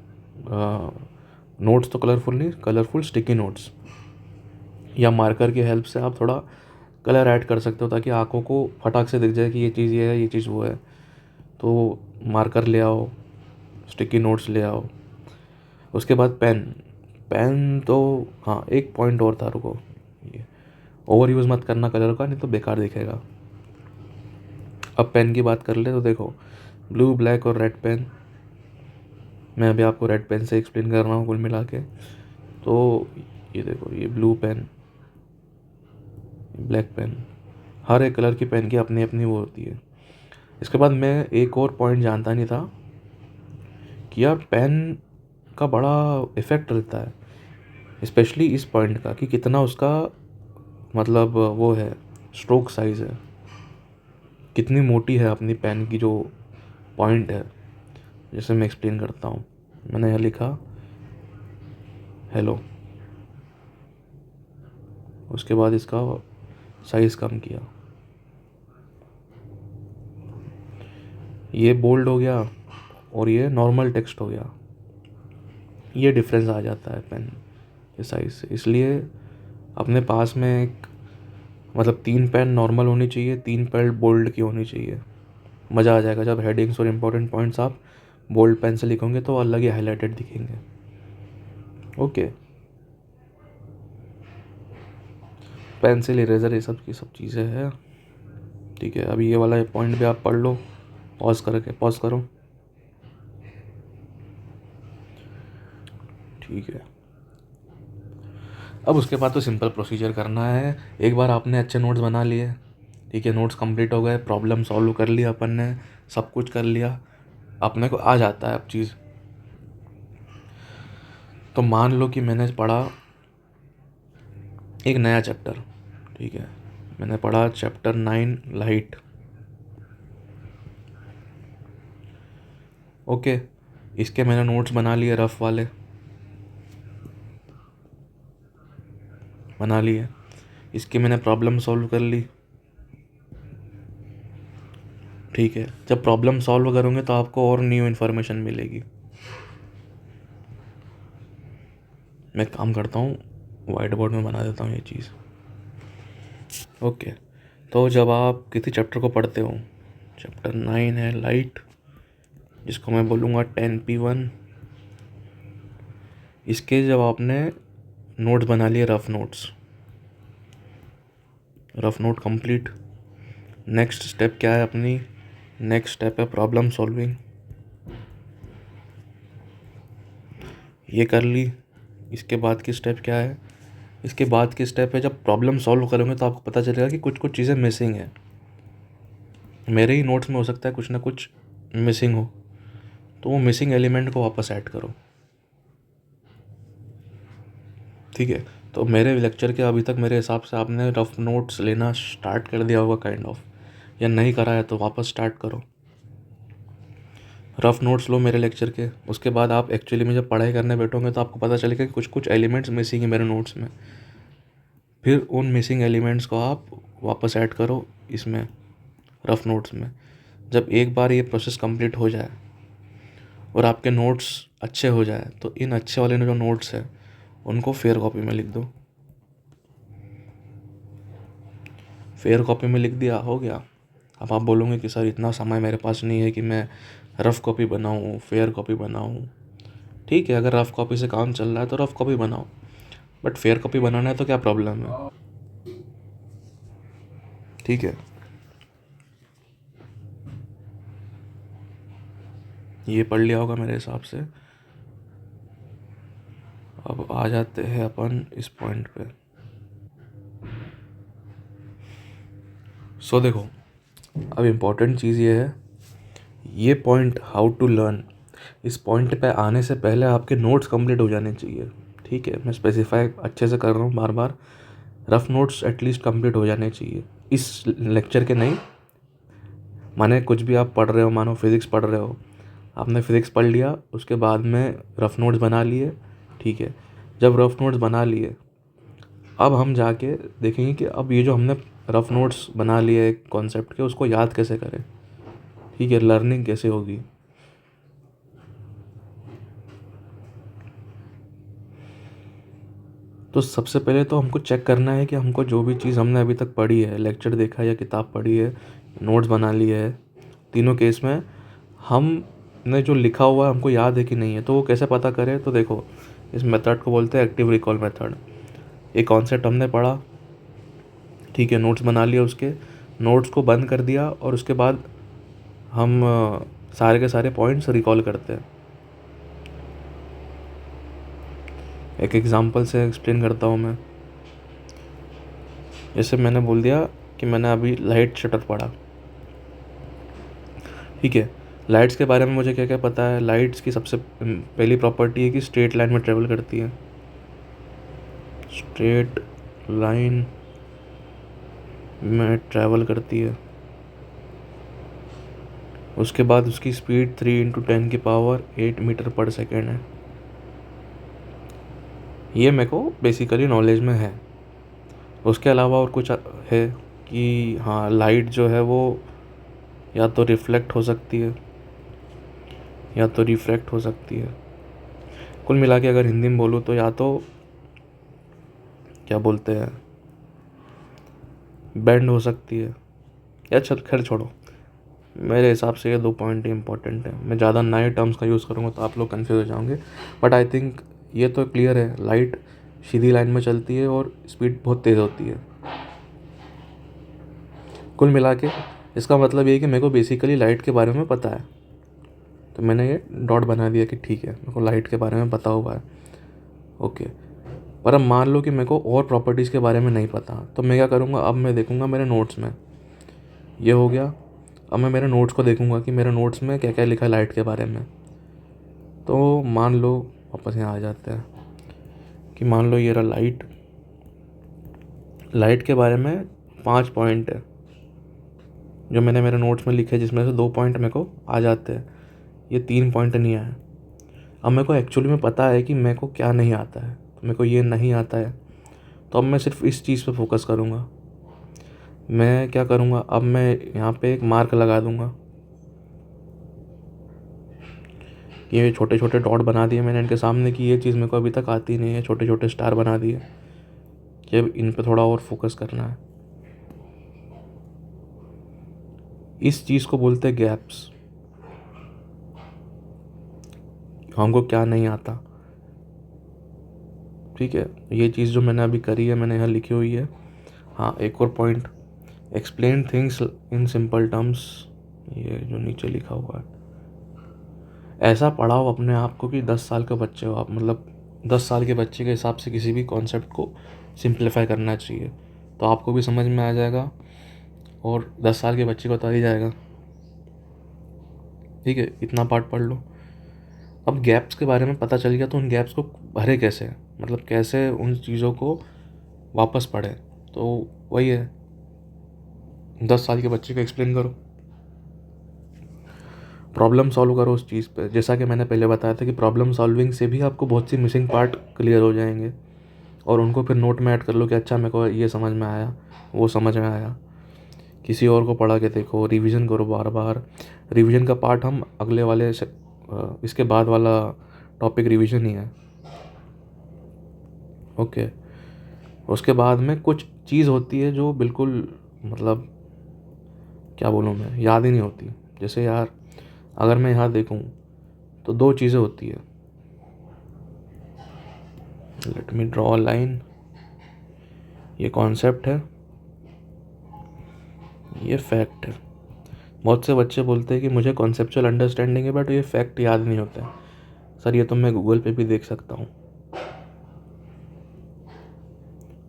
नोट्स तो कलरफुल नहीं, कलरफुल स्टिकी नोट्स या मार्कर की हेल्प से आप थोड़ा कलर ऐड कर सकते हो, ताकि आंखों को फटाक से दिख जाए कि ये चीज़ ये है, ये चीज़ वो है। तो मार्कर ले आओ, स्टिकी नोट्स ले आओ। उसके बाद पेन। पेन तो हाँ, एक पॉइंट और था, रुको। ये ओवर यूज़ मत करना कलर का, नहीं तो बेकार दिखेगा। अब पेन की बात कर ले तो देखो, ब्लू, ब्लैक और रेड पेन। मैं अभी आपको रेड पेन से एक्सप्लेन कर रहा हूँ कुल मिला के। तो ये देखो, ये ब्लू पेन, ब्लैक पेन, हर एक कलर की पेन की अपनी अपनी वो होती है। इसके बाद मैं एक और पॉइंट जानता नहीं था कि यार पेन का बड़ा इफ़ेक्ट रहता है, स्पेशली इस पॉइंट का, कि कितना उसका मतलब वो है, स्ट्रोक साइज़ है, कितनी मोटी है अपनी पेन की जो पॉइंट है। जैसे मैं एक्सप्लेन करता हूँ। मैंने यहाँ लिखा हेलो, उसके बाद इसका साइज़ कम किया, ये बोल्ड हो गया और ये नॉर्मल टेक्स्ट हो गया। ये डिफरेंस आ जाता है पेन के साइज़ से। इसलिए अपने पास में एक मतलब 3 पेन नॉर्मल होनी चाहिए, 3 पेन बोल्ड की होनी चाहिए। मज़ा आ जाएगा जब हेडिंग्स और इम्पोर्टेंट पॉइंट्स आप बोल्ड पेन से लिखोगे तो अलग ही हाईलाइटेड दिखेंगे। ओके, पेंसिल, इरेज़र, ये सब की सब चीज़ें हैं, ठीक है। अभी ये वाला पॉइंट भी आप पढ़ लो, पॉज करो, ठीक है। अब उसके बाद तो सिंपल प्रोसीजर करना है। एक बार आपने अच्छे नोट्स बना लिए, ठीक है, नोट्स कंप्लीट हो गए, प्रॉब्लम सॉल्व कर लिया अपन ने, सब कुछ कर लिया, अपने को आ जाता है अब चीज़। तो मान लो कि मैंने पढ़ा एक नया चैप्टर, ठीक है। मैंने पढ़ा चैप्टर 9 लाइट। ओके, इसके मैंने नोट्स बना लिए, रफ वाले बना लिए। इसकी मैंने प्रॉब्लम सॉल्व कर ली, ठीक है। जब प्रॉब्लम सॉल्व करोगे तो आपको और न्यू इन्फॉर्मेशन मिलेगी। मैं काम करता हूँ, वाइट बोर्ड में बना देता हूँ ये चीज़। ओके, तो जब आप किसी चैप्टर को पढ़ते हो, चैप्टर 9 है लाइट, जिसको मैं बोलूँगा 10P1। इसके जब आपने नोट्स बना लिए, rough note complete, next step क्या है अपनी? नेक्स्ट स्टेप है प्रॉब्लम सॉल्विंग। ये कर ली। इसके बाद की स्टेप क्या है? इसके बाद की स्टेप है, जब प्रॉब्लम सॉल्व करोगे तो आपको पता चलेगा कि कुछ कुछ चीज़ें मिसिंग है। मेरे ही नोट्स में हो सकता है कुछ ना कुछ मिसिंग हो, तो वो मिसिंग एलिमेंट को वापस ऐड करो, ठीक है। तो मेरे लेक्चर के अभी तक मेरे हिसाब से आपने रफ नोट्स लेना स्टार्ट कर दिया होगा काइंड ऑफ, या नहीं करा है तो वापस स्टार्ट करो, रफ नोट्स लो मेरे लेक्चर के। उसके बाद आप एक्चुअली में जब पढ़ाई करने बैठोगे तो आपको पता चलेगा कि कुछ कुछ एलिमेंट्स मिसिंग है मेरे नोट्स में। फिर उन मिसिंग एलिमेंट्स को आप वापस ऐड करो इसमें, रफ नोट्स में। जब एक बार ये प्रोसेस कंप्लीट हो जाए और आपके नोट्स अच्छे हो जाए, तो इन अच्छे वाले जो नोट्स हैं उनको फेयर कॉपी में लिख दो। फेयर कॉपी में लिख दिया, हो गया। अब आप बोलोगे कि सर इतना समय मेरे पास नहीं है कि मैं रफ़ कॉपी बनाऊँ, फेयर कॉपी बनाऊँ। ठीक है, अगर रफ़ कॉपी से काम चल रहा है तो रफ़ कॉपी बनाओ, बट फेयर कॉपी बनाना है तो क्या प्रॉब्लम है, ठीक है। ये पढ़ लिया होगा मेरे हिसाब से। अब आ जाते हैं अपन इस पॉइंट पे। सो देखो, अब इम्पॉर्टेंट चीज़ ये है, ये पॉइंट हाउ टू लर्न, इस पॉइंट पे आने से पहले आपके नोट्स कंप्लीट हो जाने चाहिए। ठीक है, मैं स्पेसिफाई अच्छे से कर रहा हूँ बार बार, रफ नोट्स एटलीस्ट कंप्लीट हो जाने चाहिए इस लेक्चर के। नहीं माने कुछ भी आप पढ़ रहे हो, मानो फिज़िक्स पढ़ रहे हो, आपने फिज़िक्स पढ़ लिया, उसके बाद में रफ नोट्स बना लिए। ठीक है, जब रफ नोट्स बना लिए, अब हम जाके देखेंगे कि अब ये जो हमने रफ नोट्स बना लिए एक कॉन्सेप्ट के, उसको याद कैसे करें। ठीक है, लर्निंग कैसे होगी। तो सबसे पहले तो हमको चेक करना है कि हमको जो भी चीज़ हमने अभी तक पढ़ी है, लेक्चर देखा है या किताब पढ़ी है, नोट्स बना लिए है, तीनों केस में हमने जो लिखा हुआ है हमको याद है कि नहीं है। तो वो कैसे पता करें, तो देखो इस मेथड को बोलते हैं एक्टिव रिकॉल मेथड। एक कॉन्सेप्ट हमने पढ़ा, ठीक है, नोट्स बना लिया, उसके नोट्स को बंद कर दिया, और उसके बाद हम सारे के सारे पॉइंट्स रिकॉल करते हैं। एक एग्जांपल से एक्सप्लेन करता हूँ मैं। जैसे मैंने बोल दिया कि मैंने अभी लाइट शटर पढ़ा। ठीक है, लाइट्स के बारे में मुझे क्या क्या पता है। लाइट्स की सबसे पहली प्रॉपर्टी है कि स्ट्रेट लाइन में ट्रेवल करती है, स्ट्रेट लाइन में ट्रैवल करती है। उसके बाद उसकी स्पीड 3 × 10⁸ मीटर पर सेकेंड है। ये मेरे को बेसिकली नॉलेज में है। उसके अलावा और कुछ है कि हाँ, लाइट जो है वो या तो रिफ्लेक्ट हो सकती है या तो रिफ्रैक्ट हो सकती है। कुल मिला के अगर हिंदी में बोलूँ तो या तो क्या बोलते हैं, बेंड हो सकती है, या चल खैर छोड़ो, मेरे हिसाब से ये 2 पॉइंट ही इंपॉर्टेंट है। मैं ज़्यादा नए टर्म्स का यूज़ करूँगा तो आप लोग कन्फ्यूज हो जाओगे, बट आई थिंक ये तो क्लियर है, लाइट सीधी लाइन में चलती है और स्पीड बहुत तेज़ होती है। कुल मिला के इसका मतलब ये है कि मेरे को बेसिकली लाइट के बारे में पता है, तो मैंने ये डॉट बना दिया कि ठीक है, मेरे को लाइट के बारे में पता हुआ है। ओके, पर अब मान लो कि मेरे को और प्रॉपर्टीज़ के बारे में नहीं पता, तो मैं क्या करूँगा, अब मैं देखूँगा मेरे नोट्स में। ये हो गया, अब मैं मेरे नोट्स को देखूँगा कि मेरे नोट्स में क्या क्या लिखा है लाइट के बारे में। तो मान लो वापस यहाँ आ जाते हैं कि मान लो ये रहा लाइट, लाइट के बारे में 5 पॉइंट है जो मैंने मेरे नोट्स में लिखे, जिसमें से 2 पॉइंट मेरे को आ जाते हैं, ये 3 पॉइंट नहीं आए। अब मेरे को एक्चुअली में पता है कि मेरे को क्या नहीं आता है, तो मेरे को ये नहीं आता है, तो अब मैं सिर्फ इस चीज़ पे फोकस करूँगा। मैं क्या करूँगा, अब मैं यहाँ पे एक मार्क लगा दूँगा। ये छोटे छोटे डॉट बना दिए मैंने इनके सामने कि ये चीज़ मेरे को अभी तक आती नहीं है, छोटे छोटे स्टार बना दिए कि अब इन पे थोड़ा और फोकस करना है। इस चीज़ को बोलते हैं गैप्स। हमको क्या नहीं आता, ठीक है, ये चीज़ जो मैंने अभी करी है, मैंने यहाँ लिखी हुई है। हाँ, एक और point, explain things in simple terms, ये जो नीचे लिखा हुआ है। ऐसा पढ़ाओ अपने आप को कि 10 साल के बच्चे हो आप, मतलब 10 साल के बच्चे के हिसाब से किसी भी कॉन्सेप्ट को सिंप्लीफाई करना चाहिए, तो आपको भी समझ में आ जाएगा और 10 साल के बच्चे को तो आ ही जाएगा। ठीक है, इतना पार्ट पढ़ लो। अब गैप्स के बारे में पता चल गया, तो उन गैप्स को भरे कैसे, मतलब कैसे उन चीज़ों को वापस पढ़े, तो वही है, 10 साल के बच्चे को एक्सप्लेन करो, प्रॉब्लम सॉल्व करो उस चीज़ पे। जैसा कि मैंने पहले बताया था कि प्रॉब्लम सॉल्विंग से भी आपको बहुत सी मिसिंग पार्ट क्लियर हो जाएंगे, और उनको फिर नोट में ऐड कर लो कि अच्छा मेरे को ये समझ में आया, वो समझ में आया। किसी और को पढ़ा के देखो, रिवीजन करो बार बार। रिवीजन का पार्ट हम अगले वाले से इसके बाद वाला टॉपिक रिवीजन ही है। ओके, उसके बाद में कुछ चीज़ होती है जो बिल्कुल, मतलब क्या बोलूँ मैं, याद ही नहीं होती। जैसे यार, अगर मैं यहाँ देखूँ तो 2 चीज़ें होती है। Let me draw a line, ये कॉन्सेप्ट है, ये फैक्ट है। बहुत से बच्चे बोलते हैं कि मुझे कॉन्सेप्चुअल अंडरस्टैंडिंग है, बट ये फैक्ट याद नहीं होता है। सर ये तो मैं गूगल पे भी देख सकता हूँ।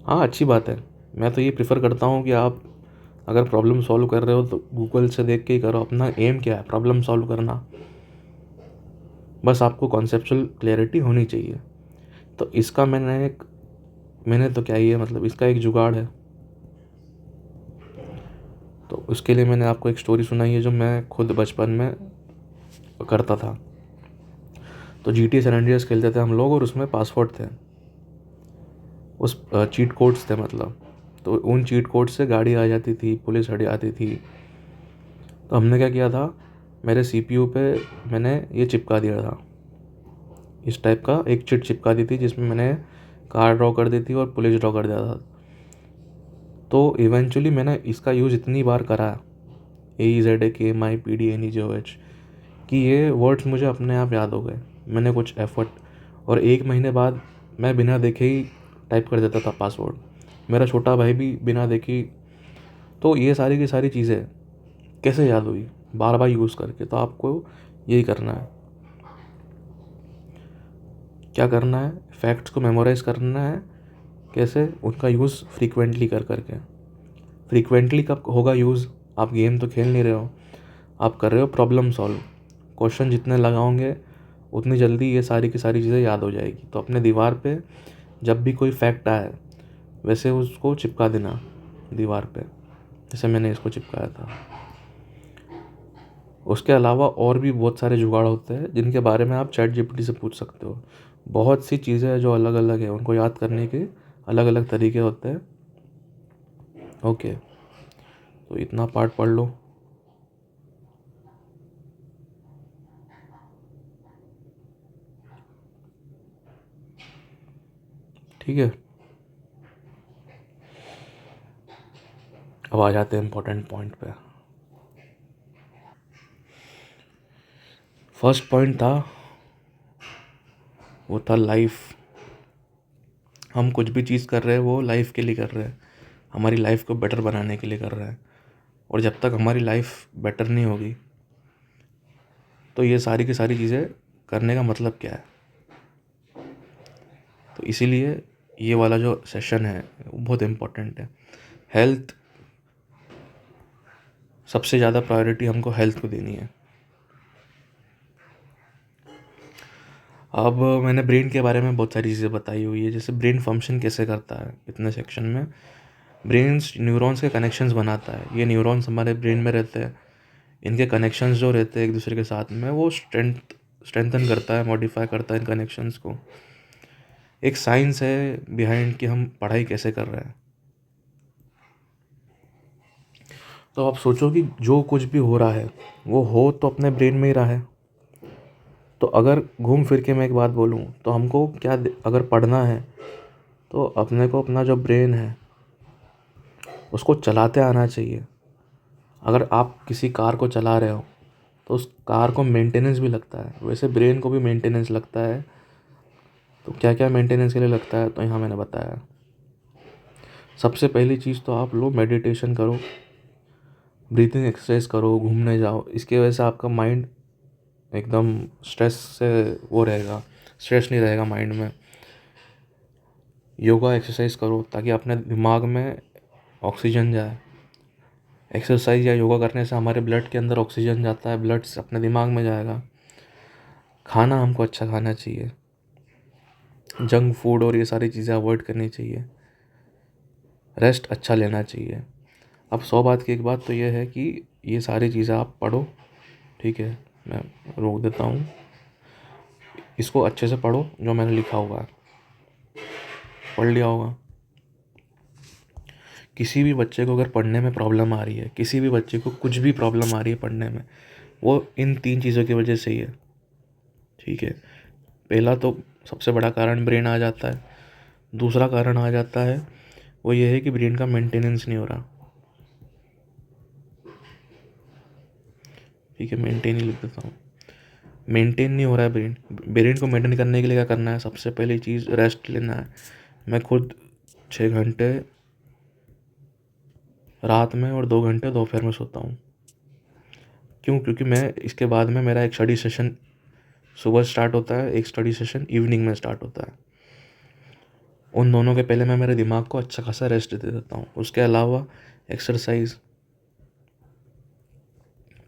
हाँ, अच्छी बात है। मैं तो ये प्रेफ़र करता हूँ कि आप अगर प्रॉब्लम सॉल्व कर रहे हो तो गूगल से देख के ही करो। अपना एम क्या है? प्रॉब्लम सॉल्व करना। बस आपको कॉन्सेप्चुअल क्लैरिटी होनी चाहिए। तो इसका मैंने तो क्या ही है, मतलब इसका एक जुगाड़ है। तो उसके लिए मैंने आपको एक स्टोरी सुनाई है जो मैं खुद बचपन में करता था। तो GTA सैन एंड्रियास खेलते थे हम लोग, और उसमें पासवर्ड थे, उस चीट कोड्स थे मतलब। तो उन चीट कोड से गाड़ी आ जाती थी, पुलिस हट जाती थी। तो हमने क्या किया था, मेरे CPU पे मैंने ये चिपका दिया था, इस टाइप का एक चिट चिपका दी थी जिसमें मैंने कार ड्रॉ कर दी थी और पुलिस ड्रॉ कर दिया था। तो इवेंचुअली मैंने इसका यूज़ इतनी बार करा, AEZAKMIPDNEJOH, कि ये वर्ड्स मुझे अपने आप याद हो गए। मैंने कुछ एफर्ट, और 1 महीने बाद मैं बिना देखे ही टाइप कर देता था पासवर्ड। मेरा छोटा भाई भी बिना देखे ही। तो ये सारी की सारी चीज़ें कैसे याद हुई? बार बार यूज़ करके। तो आपको यही करना है। क्या करना है? फैक्ट्स को मेमोराइज़ करना है। कैसे? उनका यूज़ फ्रीक्वेंटली कर करके। फ्रीक्वेंटली कब होगा यूज़? आप गेम तो खेल नहीं रहे हो, आप कर रहे हो प्रॉब्लम सॉल्व। क्वेश्चन जितने लगाओगे उतनी जल्दी ये सारी की सारी चीज़ें याद हो जाएगी। तो अपने दीवार पे जब भी कोई फैक्ट आए वैसे उसको चिपका देना दीवार पे, जैसे मैंने इसको चिपकाया था। उसके अलावा और भी बहुत सारे जुगाड़ होते हैं जिनके बारे में आप चैट जीपीटी से पूछ सकते हो। बहुत सी चीज़ें हैं जो अलग अलग है, उनको याद करने के अलग अलग तरीके होते हैं। ओके, तो इतना पार्ट पढ़ लो। ठीक है, अब आ जाते हैं इम्पोर्टेंट पॉइंट पे। फर्स्ट पॉइंट था, वो था लाइफ। हम कुछ भी चीज़ कर रहे हैं वो लाइफ के लिए कर रहे हैं, हमारी लाइफ को बेटर बनाने के लिए कर रहे हैं। और जब तक हमारी लाइफ बेटर नहीं होगी तो ये सारी की सारी चीज़ें करने का मतलब क्या है? तो इसीलिए ये वाला जो सेशन है वो बहुत इम्पोर्टेंट है। हेल्थ, सबसे ज़्यादा प्रायोरिटी हमको हेल्थ को देनी है। अब मैंने ब्रेन के बारे में बहुत सारी चीज़ें बताई हुई है, जैसे ब्रेन फंक्शन कैसे करता है इतने सेक्शन में। ब्रेन्स न्यूरॉन्स के कनेक्शंस बनाता है। ये न्यूरॉन्स हमारे ब्रेन में रहते हैं, इनके कनेक्शंस जो रहते हैं एक दूसरे के साथ में, वो स्ट्रेंथन करता है, मॉडिफाई करता है इन कनेक्शंस को। एक साइंस है बिहाइंड कि हम पढ़ाई कैसे कर रहे हैं। तो आप सोचो कि जो कुछ भी हो रहा है वो हो तो अपने ब्रेन में ही रहा है। तो अगर घूम फिर के मैं एक बात बोलूँ तो हमको क्या, अगर पढ़ना है तो अपने को अपना जो ब्रेन है उसको चलाते आना चाहिए। अगर आप किसी कार को चला रहे हो तो उस कार को मेंटेनेंस भी लगता है, वैसे ब्रेन को भी मेंटेनेंस लगता है। तो क्या क्या मेंटेनेंस के लिए लगता है तो यहाँ मैंने बताया। सबसे पहली चीज़ तो आप लो मेडिटेशन करो, ब्रीथिंग एक्सरसाइज करो, घूमने जाओ। इसकी वजह से आपका माइंड एकदम स्ट्रेस से वो रहेगा, स्ट्रेस नहीं रहेगा माइंड में। योगा एक्सरसाइज करो ताकि अपने दिमाग में ऑक्सीजन जाए। एक्सरसाइज या योगा करने से हमारे ब्लड के अंदर ऑक्सीजन जाता है, ब्लड से अपने दिमाग में जाएगा। खाना हमको अच्छा खाना चाहिए, जंक फूड और ये सारी चीज़ें अवॉइड करनी चाहिए। रेस्ट अच्छा लेना चाहिए। अब 100 बात की एक बात तो ये है कि ये सारी चीज़ें आप पढ़ो, ठीक है। मैं रोक देता हूँ, इसको अच्छे से पढ़ो जो मैंने लिखा हुआ है, पढ़ लिया होगा। किसी भी बच्चे को अगर पढ़ने में प्रॉब्लम आ रही है, किसी भी बच्चे को कुछ भी प्रॉब्लम आ रही है पढ़ने में, वो इन 3 चीज़ों की वजह से ही है, ठीक है। पहला तो सबसे बड़ा कारण ब्रेन आ जाता है। दूसरा कारण आ जाता है वो ये है कि ब्रेन का मेंटेनेंस नहीं हो रहा, ठीक है। मेंटेन ही लिख देता हूँ, मेंटेन नहीं हो रहा है ब्रेन। ब्रेन को मेंटेन करने के लिए क्या करना है? सबसे पहली चीज़ रेस्ट लेना है। मैं खुद 6 घंटे रात में और 2 घंटे दोपहर में सोता हूँ। क्यों? क्योंकि मैं इसके बाद में मेरा एक स्टडी सेशन सुबह स्टार्ट होता है, एक स्टडी सेशन इवनिंग में स्टार्ट होता है। उन दोनों के पहले मैं मेरे दिमाग को अच्छा खासा रेस्ट दे देता हूँ। उसके अलावा एक्सरसाइज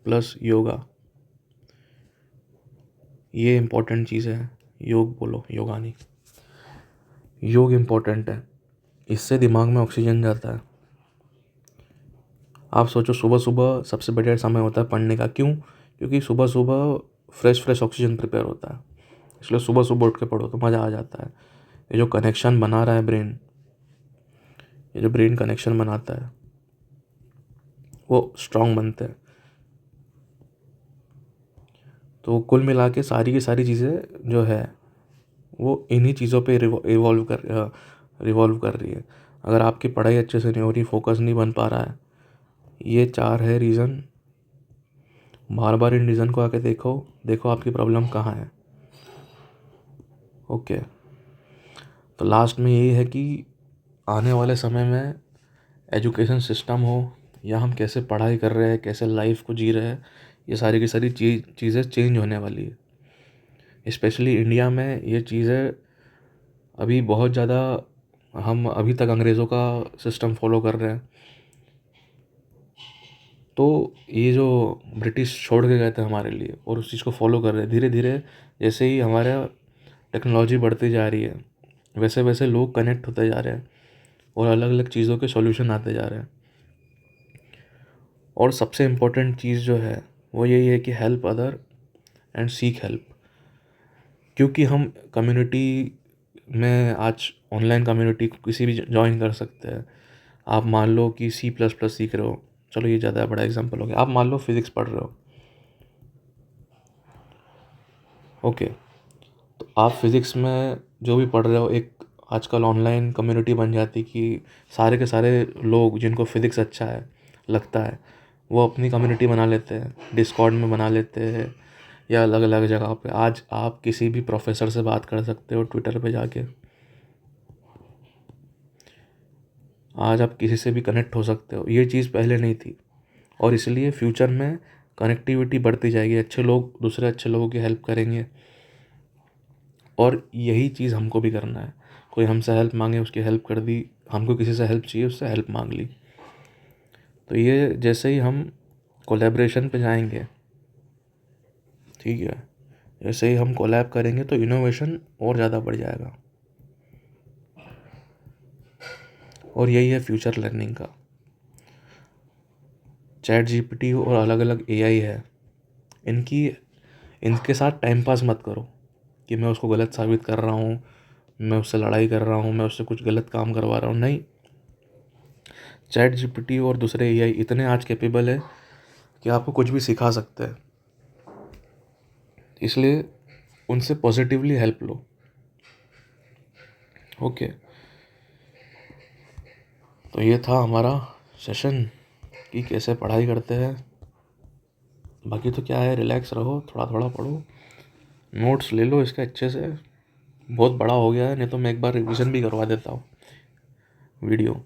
प्लस योगा, ये इम्पोर्टेंट चीज़ें हैं। योग बोलो, योगा नहीं, योग इम्पोर्टेंट है, इससे दिमाग में ऑक्सीजन जाता है। आप सोचो, सुबह सुबह सबसे बढ़िया समय होता है पढ़ने का। क्यों? क्योंकि सुबह सुबह फ्रेश ऑक्सीजन प्रिपेयर होता है, इसलिए सुबह सुबह उठ के पढ़ो तो मज़ा आ जाता है। ये जो कनेक्शन बना रहा है ब्रेन, ये जो ब्रेन कनेक्शन बनाता है वो स्ट्रांग बनते हैं। तो कुल मिला के सारी की सारी चीज़ें जो है वो इन्हीं चीज़ों पे रिवॉल्व कर रही है। अगर आपकी पढ़ाई अच्छे से नहीं हो रही, फोकस नहीं बन पा रहा है, ये 4 है रीज़न। बार बार इन रीज़न को आके देखो, देखो आपकी प्रॉब्लम कहाँ है। ओके, तो लास्ट में यही है कि आने वाले समय में एजुकेशन सिस्टम हो या हम कैसे पढ़ाई कर रहे हैं, कैसे लाइफ को जी रहे हैं, ये सारी की सारी चीज़ें चेंज होने वाली है। स्पेशली इंडिया में ये चीज़ें अभी बहुत ज़्यादा, हम अभी तक अंग्रेज़ों का सिस्टम फॉलो कर रहे हैं। तो ये जो ब्रिटिश छोड़ के गए थे हमारे लिए और उस चीज़ को फॉलो कर रहे हैं, धीरे धीरे जैसे ही हमारा टेक्नोलॉजी बढ़ती जा रही है वैसे वैसे लोग कनेक्ट होते जा रहे हैं और अलग अलग चीज़ों के सॉल्यूशन आते जा रहे हैं। और सबसे इम्पोर्टेंट चीज़ जो है वो यही है कि help other and seek help. क्योंकि हम कम्युनिटी में आज ऑनलाइन कम्युनिटी किसी भी ज्वाइन कर सकते हैं। आप मान लो कि C++ सीख रहे हो, चलो ये ज़्यादा बड़ा एग्जांपल हो गया। आप मान लो फिज़िक्स पढ़ रहे हो, ओके, तो आप फिज़िक्स में जो भी पढ़ रहे हो, एक आजकल ऑनलाइन कम्युनिटी बन जाती कि सारे के सारे लोग जिनको फिज़िक्स अच्छा है लगता है वो अपनी कम्युनिटी बना लेते हैं, डिस्कॉर्ड में बना लेते हैं या अलग अलग जगह पे। आज आप किसी भी प्रोफेसर से बात कर सकते हो ट्विटर पे जाके, आज आप किसी से भी कनेक्ट हो सकते हो। ये चीज़ पहले नहीं थी और इसलिए फ्यूचर में कनेक्टिविटी बढ़ती जाएगी, अच्छे लोग दूसरे अच्छे लोगों की हेल्प करेंगे और यही चीज़ हमको भी करना है। कोई हमसे हेल्प मांगे उसकी हेल्प कर दी, हमको किसी से हेल्प चाहिए उससे हेल्प मांग ली। तो ये जैसे ही हम कोलैबोरेशन पे जाएंगे, ठीक है, जैसे ही हम कोलैब करेंगे तो इनोवेशन और ज़्यादा बढ़ जाएगा। और यही है फ्यूचर लर्निंग का। ChatGPT और अलग अलग AI है, इनके साथ टाइम पास मत करो कि मैं उसको गलत साबित कर रहा हूँ, मैं उससे लड़ाई कर रहा हूँ, मैं उससे कुछ गलत काम करवा रहा हूँ। नहीं, ChatGPT और दूसरे AI इतने आज कैपेबल है कि आपको कुछ भी सिखा सकते हैं, इसलिए उनसे पॉजिटिवली हेल्प लो। ओके, तो ये था हमारा सेशन कि कैसे पढ़ाई करते हैं। बाकी तो क्या है, रिलैक्स रहो, थोड़ा थोड़ा पढ़ो, नोट्स ले लो इसके अच्छे से। बहुत बड़ा हो गया है, नहीं तो मैं एक बार रिवीजन भी करवा देता हूँ वीडियो।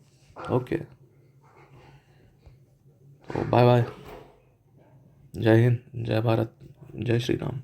ओके, तो बाय बाय, जय हिंद, जय भारत, जय श्री राम।